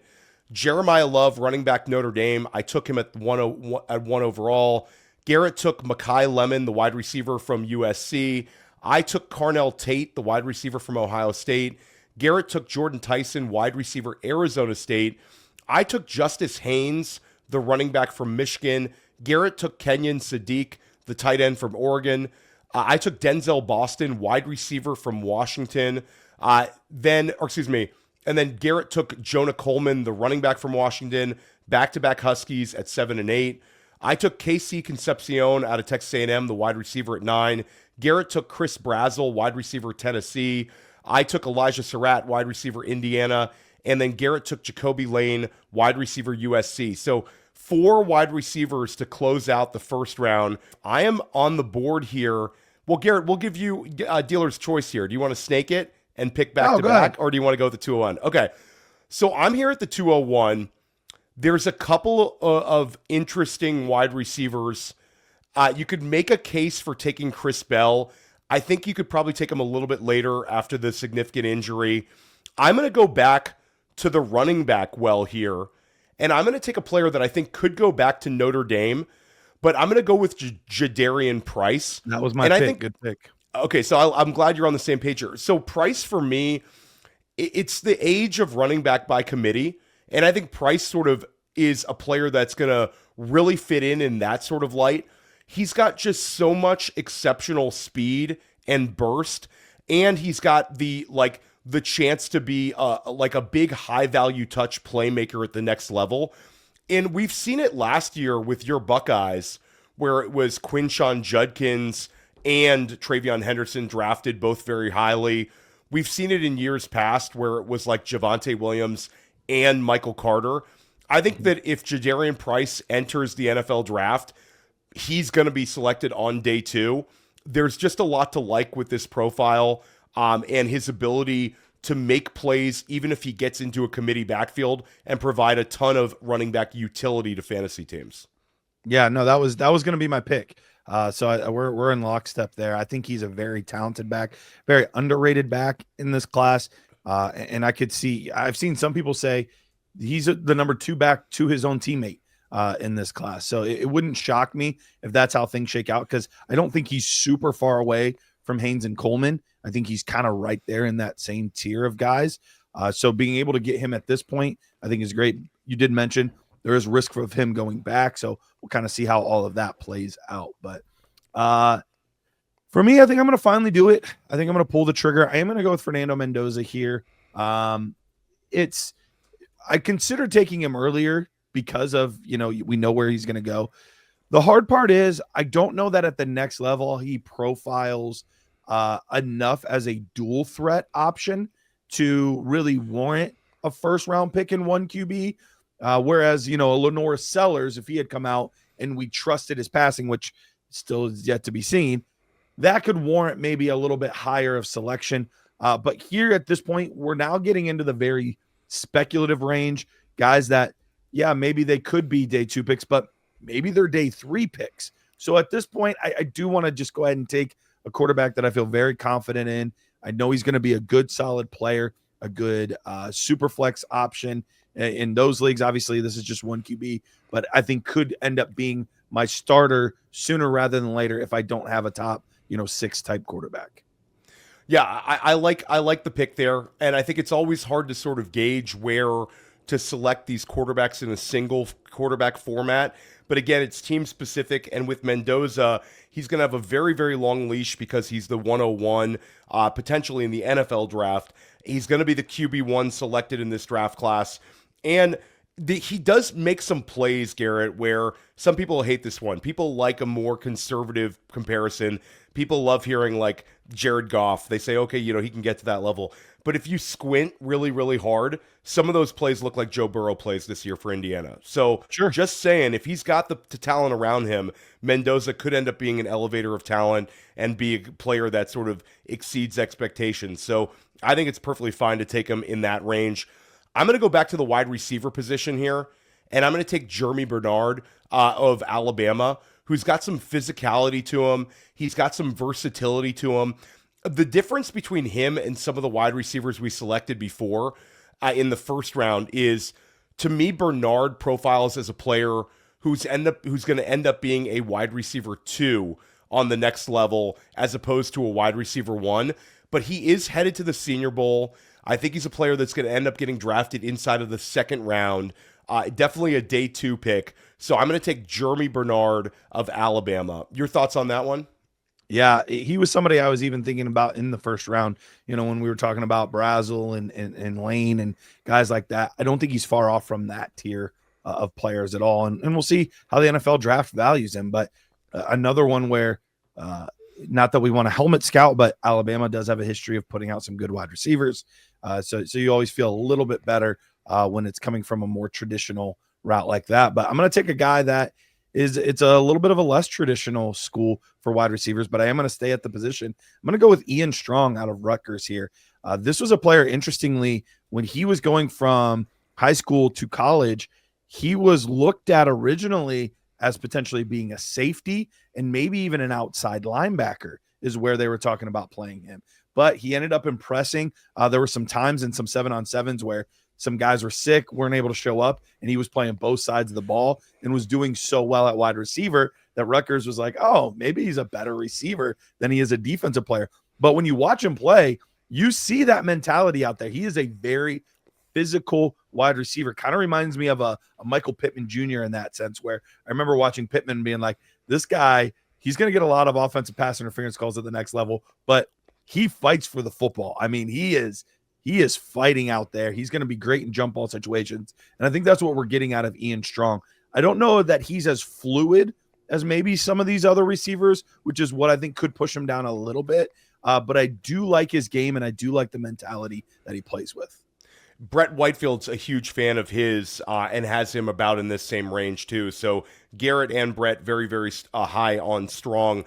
Jeremiyah Love, running back Notre Dame. I took him at one overall. Garrett took Makai Lemon, the wide receiver from USC. I took Carnell Tate, the wide receiver from Ohio State. Garrett took Jordyn Tyson, wide receiver, Arizona State. I took Justice Haynes, the running back from Michigan. Garrett took Kenyon Sadiq, the tight end from Oregon. I took Denzel Boston, wide receiver from Washington. And then Garrett took Jonah Coleman, the running back from Washington, back-to-back Huskies at 7 and 8. I took KC Concepcion out of Texas A&M, the wide receiver at 9. Garrett took Chris Brazell, wide receiver Tennessee. I took Elijah Sarratt, wide receiver Indiana. And then Garrett took Jacoby Lane, wide receiver USC. So 4 wide receivers to close out the first round. I am on the board here. Well, Garrett, we'll give you dealer's choice here. Do you want to snake it and pick back-to-back, or do you want to go with the 201? Okay, so I'm here at the 201. There's a couple of interesting wide receivers. You could make a case for taking Chris Bell. I think you could probably take him a little bit later after the significant injury. I'm going to go back to the running back well here, and I'm going to take a player that I think could go back to Notre Dame, but I'm going to go with Jadarian Price. That was my pick. Good pick. Okay, so I'm glad you're on the same page here. So Price, for me, it's the age of running back by committee, and I think Price sort of is a player that's going to really fit in that sort of light. He's got just so much exceptional speed and burst, and he's got the chance to be like a big high-value touch playmaker at the next level. And we've seen it last year with your Buckeyes where it was Quinshon Judkins and Travion Henderson drafted both very highly. We've seen it in years past where it was like Javonte Williams and Michael Carter. I think that if Jadarian Price enters the NFL draft, he's going to be selected on day 2. There's just a lot to like with this profile and his ability to make plays, even if he gets into a committee backfield, and provide a ton of running back utility to fantasy teams. Yeah, no, that was going to be my pick. We're in lockstep there. I think he's a very talented back, very underrated back in this class. And I've seen some people say he's the number 2 back to his own teammate in this class. So it wouldn't shock me if that's how things shake out, because I don't think he's super far away from Haynes and Coleman. I think he's kind of right there in that same tier of guys. So being able to get him at this point, I think is great. You did mention there is risk of him going back, so we'll kind of see how all of that plays out. But for me, I think I'm going to finally do it. I think I'm going to pull the trigger. I am going to go with Fernando Mendoza here. I considered taking him earlier because of, we know where he's going to go. The hard part is I don't know that at the next level he profiles enough as a dual threat option to really warrant a first round pick in 1 QB. Whereas, a Lenore Sellers, if he had come out and we trusted his passing, which still is yet to be seen, that could warrant maybe a little bit higher of selection. But here at this point, we're now getting into the very speculative range. Guys that, maybe they could be day 2 picks, but maybe they're day 3 picks. So at this point, I do want to just go ahead and take a quarterback that I feel very confident in. I know he's going to be a good, solid player, a good super flex option. In those leagues, obviously, this is just 1 QB, but I think could end up being my starter sooner rather than later if I don't have a top, 6 type quarterback. Yeah, I like the pick there, and I think it's always hard to sort of gauge where to select these quarterbacks in a single quarterback format. But again, it's team specific, and with Mendoza, he's going to have a very, very long leash because he's the 101, potentially in the NFL draft. He's going to be the QB1 selected in this draft class. And he does make some plays, Garrett, where some people hate this one. People like a more conservative comparison. People love hearing like Jared Goff. They say, okay, he can get to that level. But if you squint really, really hard, some of those plays look like Joe Burrow plays this year for Indiana. So sure, just saying, if he's got the talent around him, Mendoza could end up being an elevator of talent and be a player that sort of exceeds expectations. So I think it's perfectly fine to take him in that range. I'm going to go back to the wide receiver position here, and I'm going to take Germie Bernard of Alabama, who's got some physicality to him. He's got some versatility to him. The difference between him and some of the wide receivers we selected before in the first round is, to me, Bernard profiles as a player who's going to end up being a wide receiver 2 on the next level as opposed to a wide receiver 1. But he is headed to the Senior Bowl. I think he's a player that's going to end up getting drafted inside of the second round. Definitely a day 2 pick. So I'm going to take Germie Bernard of Alabama. Your thoughts on that one? Yeah, he was somebody I was even thinking about in the first round, when we were talking about Brazell and Lane and guys like that. I don't think he's far off from that tier of players at all. And we'll see how the NFL draft values him. But another one where, not that we want to helmet scout, but Alabama does have a history of putting out some good wide receivers. So you always feel a little bit better when it's coming from a more traditional route like that. But I'm going to take a guy that it's a little bit of a less traditional school for wide receivers, but I am going to stay at the position. I'm going to go with Ian Strong out of Rutgers here. This was a player, interestingly, when he was going from high school to college, he was looked at originally as potentially being a safety and maybe even an outside linebacker is where they were talking about playing him. But he ended up impressing. There were some times in some 7-on-7s where some guys were sick, weren't able to show up, and he was playing both sides of the ball and was doing so well at wide receiver that Rutgers was like, oh, maybe he's a better receiver than he is a defensive player. But when you watch him play, you see that mentality out there. He is a very physical wide receiver. Kind of reminds me of a Michael Pittman Jr. in that sense, where I remember watching Pittman being like, this guy, he's going to get a lot of offensive pass interference calls at the next level, but he fights for the football. I mean, he is fighting out there. He's going to be great in jump ball situations. And I think that's what we're getting out of Ian Strong. I don't know that he's as fluid as maybe some of these other receivers, which is what I think could push him down a little bit. But I do like his game, and I do like the mentality that he plays with. Brett Whitefield's a huge fan of his and has him about in this same range too. So Garret and Brett very, very high on Strong.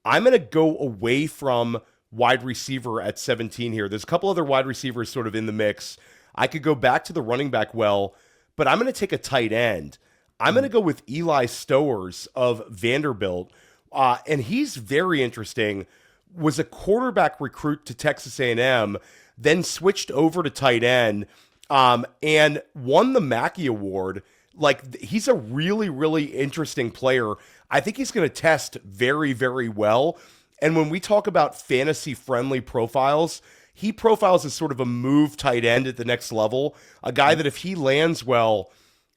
I'm going to go away from wide receiver at 17 here. There's a couple other wide receivers sort of in the mix. I could go back to the running back but I'm going to take a tight end. I'm going to go with Eli Stowers of Vanderbilt. And he's very interesting. Was a quarterback recruit to Texas A&M, then switched over to tight end, and won the Mackey Award. Like, he's a really, really interesting player. I think he's going to test very, very well. And when we talk about fantasy-friendly profiles, he profiles as sort of a move tight end at the next level, a guy that if he lands well,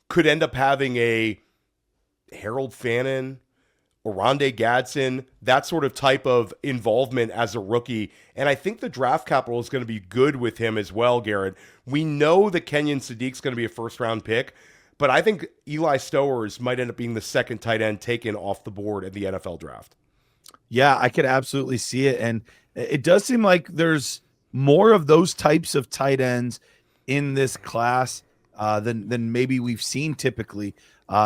could end up having a Harold Fannin, Oronde Gadsden, that sort of type of involvement as a rookie. And I think the draft capital is going to be good with him as well, Garrett. We know that Kenyon Sadiq's going to be a first-round pick, but I think Eli Stowers might end up being the second tight end taken off the board in the NFL draft. Yeah, I could absolutely see it. And it does seem like there's more of those types of tight ends in this class than maybe we've seen typically.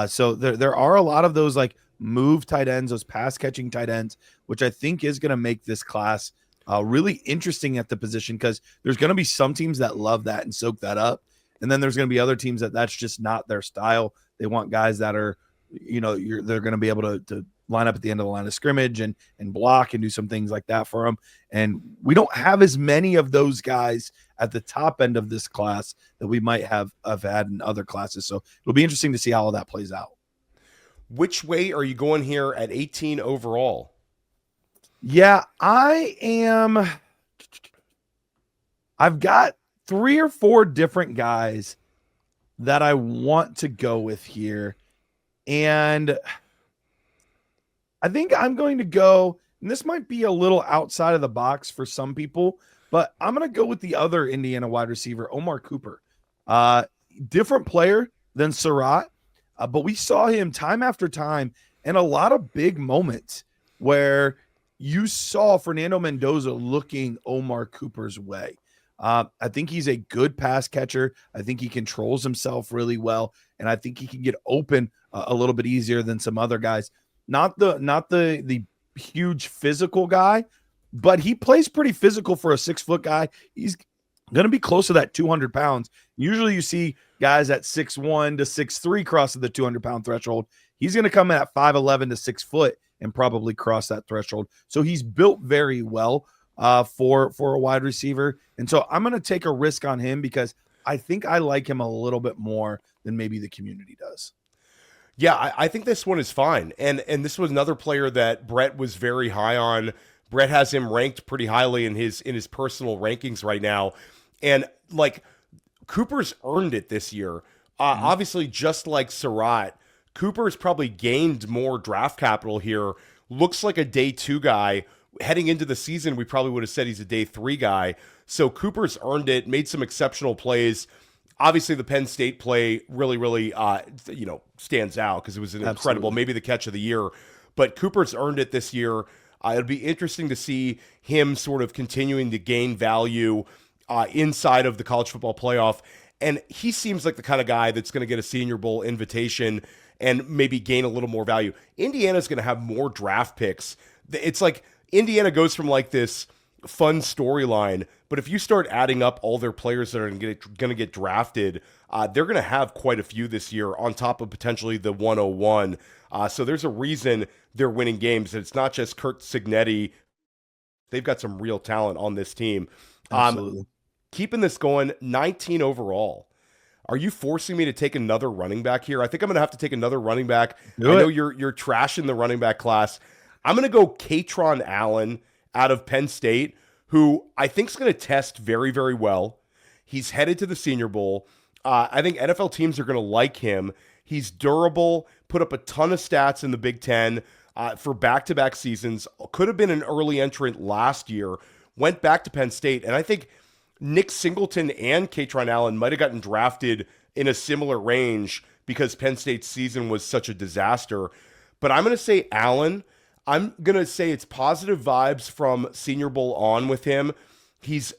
So there are a lot of those like move tight ends, those pass catching tight ends, which I think is going to make this class really interesting at the position, because there's going to be some teams that love that and soak that up. And then there's going to be other teams that's just not their style. They want guys that are, they're going to be able to line up at the end of the line of scrimmage and block and do some things like that for them. And we don't have as many of those guys at the top end of this class that we might have had in other classes. So it'll be interesting to see how all that plays out. Which way are you going here at 18 overall? Yeah, I've got 3 or 4 different guys that I want to go with here. And I think I'm going to go, and this might be a little outside of the box for some people, but I'm going to go with the other Indiana wide receiver, Omar Cooper. Different player than Sarratt, but we saw him time after time in a lot of big moments where you saw Fernando Mendoza looking Omar Cooper's way. I think he's a good pass catcher. I think he controls himself really well, and I think he can get open a little bit easier than some other guys. Not the huge physical guy, but he plays pretty physical for a 6-foot guy. He's going to be close to that 200 pounds. Usually you see guys at 6'1" to 6'3" cross the 200-pound threshold. He's going to come in at 5'11" to 6 foot and probably cross that threshold. So he's built very well for a wide receiver. And so I'm going to take a risk on him because I think I like him a little bit more than maybe the community does. Yeah, I think this one is fine. And this was another player that Brett was very high on. Brett has him ranked pretty highly in his personal rankings right now. And like Cooper's earned it this year. Obviously, just like Sarratt, Cooper's probably gained more draft capital here. Looks like a day 2 guy. Heading into the season, we probably would have said he's a day 3 guy. So Cooper's earned it, made some exceptional plays. Obviously, the Penn State play really, really, stands out because it was an incredible, maybe the catch of the year. But Cooper's earned it this year. It'll be interesting to see him sort of continuing to gain value inside of the college football playoff. And he seems like the kind of guy that's going to get a Senior Bowl invitation and maybe gain a little more value. Indiana's going to have more draft picks. It's like Indiana goes from like this fun storyline, but if you start adding up all their players that are going to get drafted, they're going to have quite a few this year on top of potentially the 101. So there's a reason they're winning games. It's not just Kurt Cignetti. They've got some real talent on this team. Absolutely. Keeping this going, 19 overall. Are you forcing me to take another running back here? I think I'm going to have to take another running back. I know you're trashing the running back class. I'm going to go Kaytron Allen out of Penn State, who I think is going to test very, very well. He's headed to the Senior Bowl. I think NFL teams are going to like him. He's durable, put up a ton of stats in the Big Ten for back-to-back seasons. Could have been an early entrant last year. Went back to Penn State, and I think Nick Singleton and Kaytron Allen might have gotten drafted in a similar range because Penn State's season was such a disaster. but I'm going to say Allen. I'm going to say it's positive vibes from Senior Bowl on with him. He's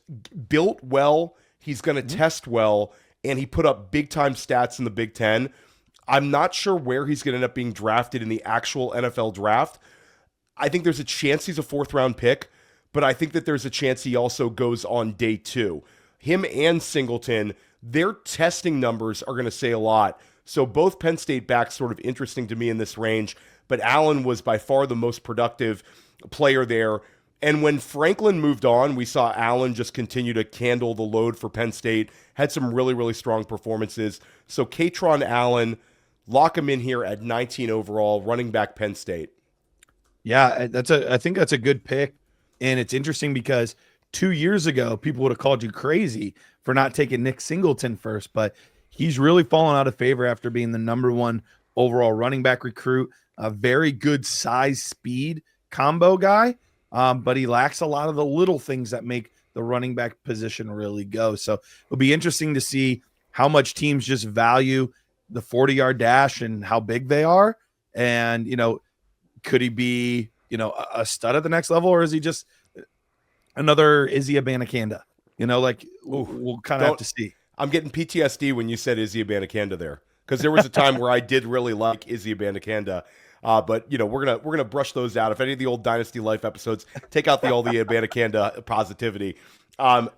built well. He's going to test well, and he put up big-time stats in the Big Ten. I'm not sure where he's going to end up being drafted in the actual NFL draft. I think there's a chance he's a fourth-round pick, but I think that there's a chance he also goes on day 2. Him and Singleton, their testing numbers are going to say a lot. So both Penn State backs sort of interesting to me in this range, but Allen was by far the most productive player there. And when Franklin moved on, we saw Allen just continue to handle the load for Penn State, had some really, really strong performances. So Kaytron Allen, lock him in here at 19 overall, running back Penn State. Yeah, I think that's a good pick. And it's interesting because 2 years ago, people would have called you crazy for not taking Nick Singleton first, but he's really fallen out of favor after being the number 1 overall running back recruit, a very good size speed combo guy. But he lacks a lot of the little things that make the running back position really go. So it'll be interesting to see how much teams just value the 40-yard dash and how big they are. And, could he be, a stud at the next level, or is he just another Izzy Abanikanda? We'll kind of have to see. I'm getting PTSD when you said Izzy Abanikanda there, because there was a time where I did really like Izzy Abanikanda. But we're gonna brush those out. If any of the old Dynasty Life episodes, take out all the Abanikanda positivity.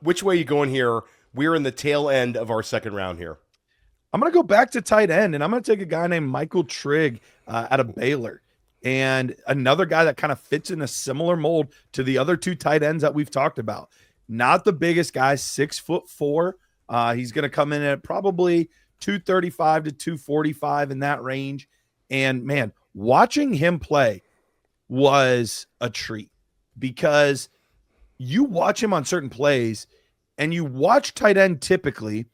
Which way are you going here? We're in the tail end of our second round here. I'm gonna go back to tight end, and I'm gonna take a guy named Michael Trigg out of Baylor, and another guy that kind of fits in a similar mold to the other 2 tight ends that we've talked about. Not the biggest guy, 6'4". He's gonna come in at probably 235 to 245 in that range, and man, watching him play was a treat, because you watch him on certain plays and you watch tight end typically,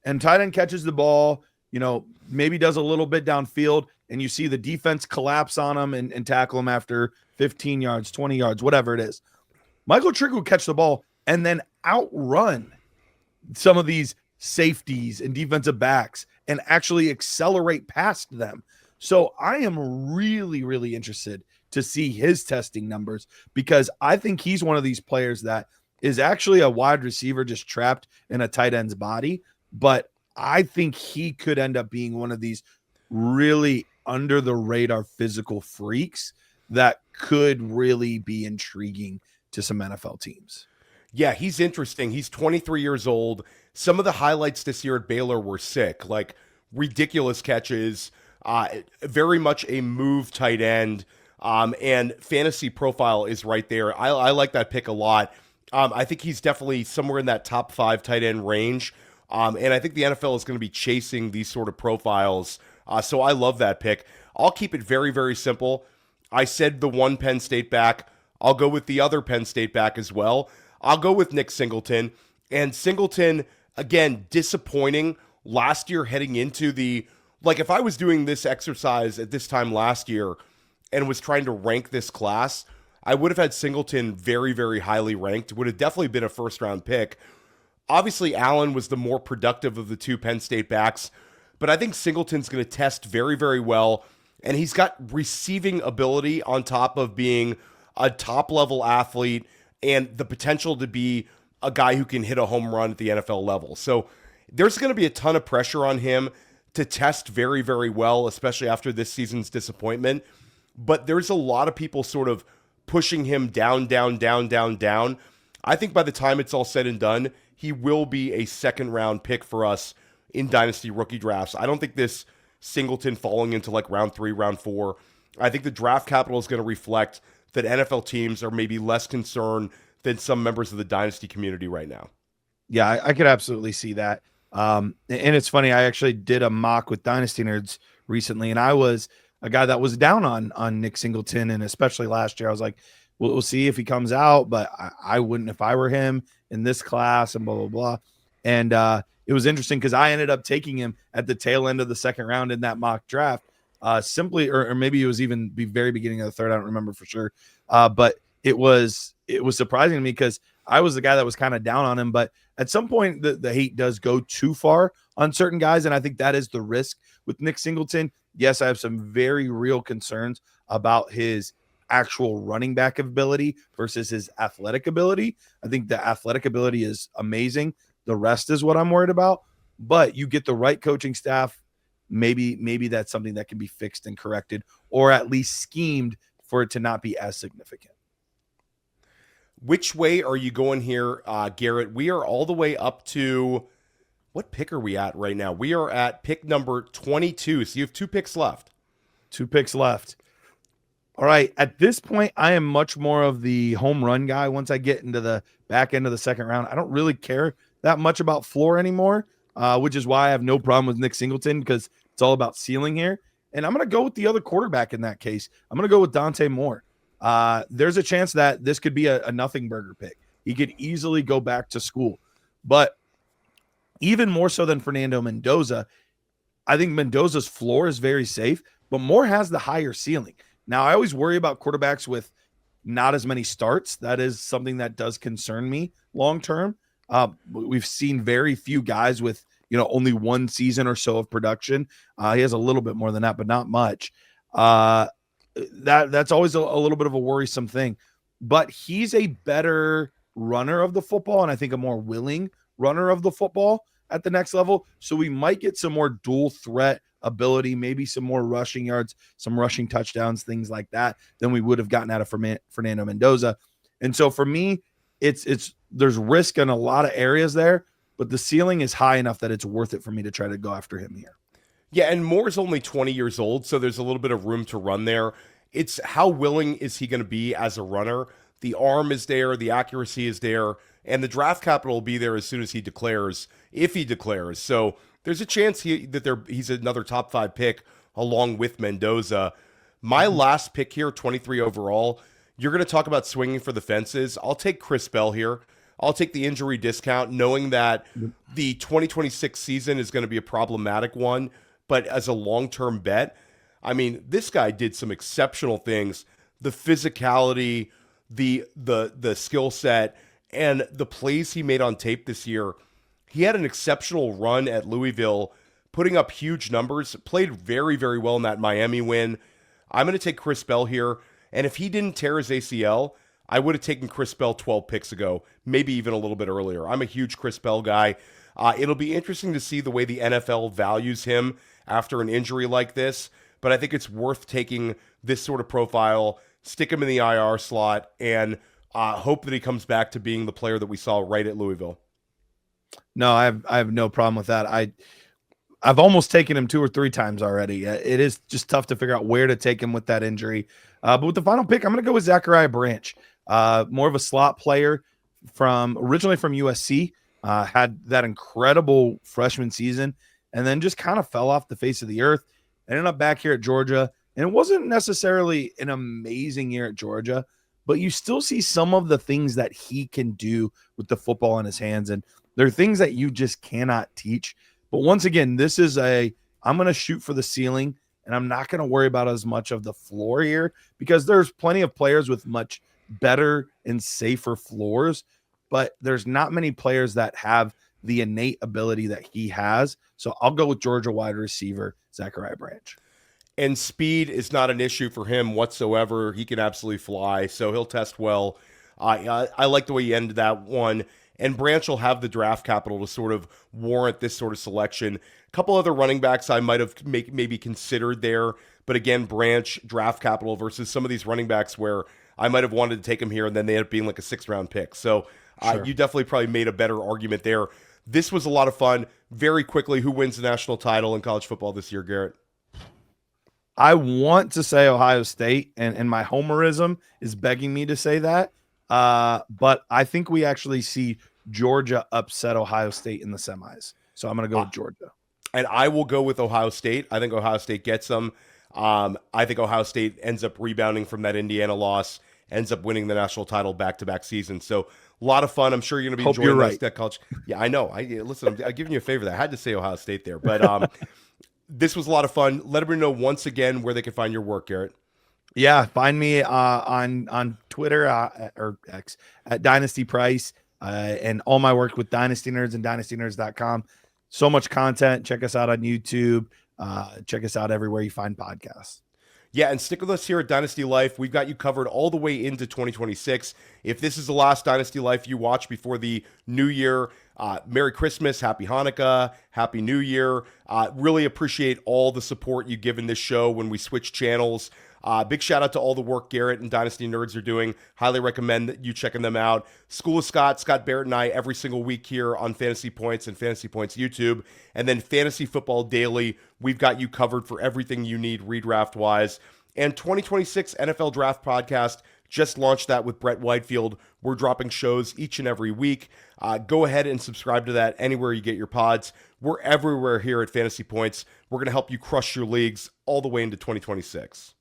and tight end catches the ball, maybe does a little bit downfield, and you see the defense collapse on him and tackle him after 15 yards, 20 yards, whatever it is. Michael Trigg will catch the ball and then outrun some of these safeties and defensive backs and actually accelerate past them. So I am really, really interested to see his testing numbers, because I think he's one of these players that is actually a wide receiver just trapped in a tight end's body. But I think he could end up being one of these really under the radar physical freaks that could really be intriguing to some NFL teams. Yeah, he's interesting. He's 23 years old. Some of the highlights this year at Baylor were sick, like ridiculous catches, very much a move tight end, and fantasy profile is right there. I like that pick a lot. I think he's definitely somewhere in that top 5 tight end range, and I think the NFL is going to be chasing these sort of profiles, so I love that pick. I'll keep it very, very simple. I said the one Penn State back. I'll go with the other Penn State back as well. I'll go with Nick Singleton. And Singleton, again, disappointing last year heading into the... Like, if I was doing this exercise at this time last year and was trying to rank this class, I would have had Singleton very, very highly ranked. Would have definitely been a first-round pick. Obviously, Allen was the more productive of the 2 Penn State backs, but I think Singleton's going to test very, very well, and he's got receiving ability on top of being a top-level athlete and the potential to be a guy who can hit a home run at the NFL level. So there's going to be a ton of pressure on him to test very, very well, especially after this season's disappointment. But there's a lot of people sort of pushing him down. I think by the time it's all said and done, he will be a second-round pick for us in Dynasty rookie drafts. I don't think this Singleton falling into like round 3, round 4. I think the draft capital is going to reflect that NFL teams are maybe less concerned than some members of the Dynasty community right now. Yeah, I could absolutely see that. And it's funny, I actually did a mock with Dynasty Nerds recently, and I was a guy that was down on Nick Singleton, and especially last year. I was like, we'll see if he comes out, but I wouldn't if I were him in this class, and blah, blah, blah. And it was interesting because I ended up taking him at the tail end of the second round in that mock draft, simply, or maybe it was even the very beginning of the third. I don't remember for sure. But it was surprising to me because I was the guy that was kind of down on him. But at some point, the hate does go too far on certain guys, and I think that is the risk with Nick Singleton. Yes, I have some very real concerns about his actual running back ability versus his athletic ability. I think the athletic ability is amazing. The rest is what I'm worried about. But you get the right coaching staff, maybe that's something that can be fixed and corrected, or at least schemed for it to not be as significant. Which way are you going here, Garrett? We are all the way up to, what pick are we at right now? We are at pick number 22. So you have 2 picks left. 2 picks left. All right. At this point, I am much more of the home run guy. Once I get into the back end of the second round, I don't really care that much about floor anymore, which is why I have no problem with Nick Singleton, because it's all about ceiling here. And I'm going to go with the other quarterback in that case. I'm going to go with Dante Moore. There's a chance that this could be a nothing burger pick. He could easily go back to school. But even more so than Fernando Mendoza, I think Mendoza's floor is very safe, but Moore has the higher ceiling. Now, I always worry about quarterbacks with not as many starts. That is something that does concern me long term. We've seen very few guys with, only 1 season or so of production. He has a little bit more than that, but not much. That's always a little bit of a worrisome thing. But he's a better runner of the football, and I think a more willing runner of the football at the next level. So we might get some more dual threat ability, maybe some more rushing yards, some rushing touchdowns, things like that, than we would have gotten out of Fernando Mendoza. And so for me, there's risk in a lot of areas there, but the ceiling is high enough that it's worth it for me to try to go after him here. Yeah, and Moore's only 20 years old, so there's a little bit of room to run there. It's how willing is he going to be as a runner? The arm is there, the accuracy is there, and the draft capital will be there as soon as he declares, if he declares. So there's a chance he's another top 5 pick along with Mendoza. My last pick here, 23 overall, you're going to talk about swinging for the fences. I'll take Chris Bell here. I'll take the injury discount, knowing that the 2026 season is going to be a problematic one, but as a long-term bet, I mean, this guy did some exceptional things. The physicality, the skill set, and the plays he made on tape this year. He had an exceptional run at Louisville, putting up huge numbers, played very, very well in that Miami win. I'm going to take Chris Bell here, and if he didn't tear his ACL, I would have taken Chris Bell 12 picks ago, maybe even a little bit earlier. I'm a huge Chris Bell guy. It'll be interesting to see the way the NFL values him after an injury like this, but I think it's worth taking this sort of profile, stick him in the IR slot, and hope that he comes back to being the player that we saw right at Louisville. No, I have no problem with that. I've almost taken him 2 or 3 times already. It is just tough to figure out where to take him with that injury. But with the final pick, I'm going to go with Zachariah Branch, more of a slot player originally from USC, had that incredible freshman season, and then just kind of fell off the face of the earth. Ended up back here at Georgia, and it wasn't necessarily an amazing year at Georgia, but you still see some of the things that he can do with the football in his hands, and there are things that you just cannot teach. But once again, this is I'm going to shoot for the ceiling, and I'm not going to worry about as much of the floor here, because there's plenty of players with much better and safer floors, but there's not many players that have the innate ability that he has. So I'll go with Georgia wide receiver Zachariah Branch. And speed is not an issue for him whatsoever. He can absolutely fly, so he'll test well. I like the way you ended that one. And Branch will have the draft capital to sort of warrant this sort of selection. A couple other running backs I might have maybe considered there, but again, Branch, draft capital versus some of these running backs where I might have wanted to take him here and then they end up being like a 6th-round pick. So sure. You definitely probably made a better argument there. This was a lot of fun. Very quickly, who wins the national title in college football this year, Garrett? I want to say Ohio State, and my homerism is begging me to say that. But I think we actually see Georgia upset Ohio State in the semis. So I'm going to go with Georgia. And I will go with Ohio State. I think Ohio State gets them. I think Ohio State ends up rebounding from that Indiana loss, ends up winning the national title back-to-back seasons. So a lot of fun. I'm sure you're going to be enjoying right. that college. Yeah, I know. Listen, I'm giving you a favor there. I had to say Ohio State there. But this was a lot of fun. Let everyone know once again where they can find your work, Garrett. Yeah, find me on Twitter or X at Dynasty Price, and all my work with Dynasty Nerds and DynastyNerds.com. So much content. Check us out on YouTube. Check us out everywhere you find podcasts. Yeah, and stick with us here at Dynasty Life. We've got you covered all the way into 2026. If this is the last Dynasty Life you watch before the new year, Merry Christmas, Happy Hanukkah, Happy New Year. Really appreciate all the support you give in this show when we switch channels. Big shout out to all the work Garret and Dynasty Nerds are doing. Highly recommend that you checking them out. School of Scott Barrett and I every single week here on Fantasy Points and Fantasy Points YouTube. And then Fantasy Football Daily. We've got you covered for everything you need redraft wise. And 2026 NFL Draft Podcast, just launched that with Brett Whitefield. We're dropping shows each and every week. Go ahead and subscribe to that anywhere you get your pods. We're everywhere here at Fantasy Points. We're going to help you crush your leagues all the way into 2026.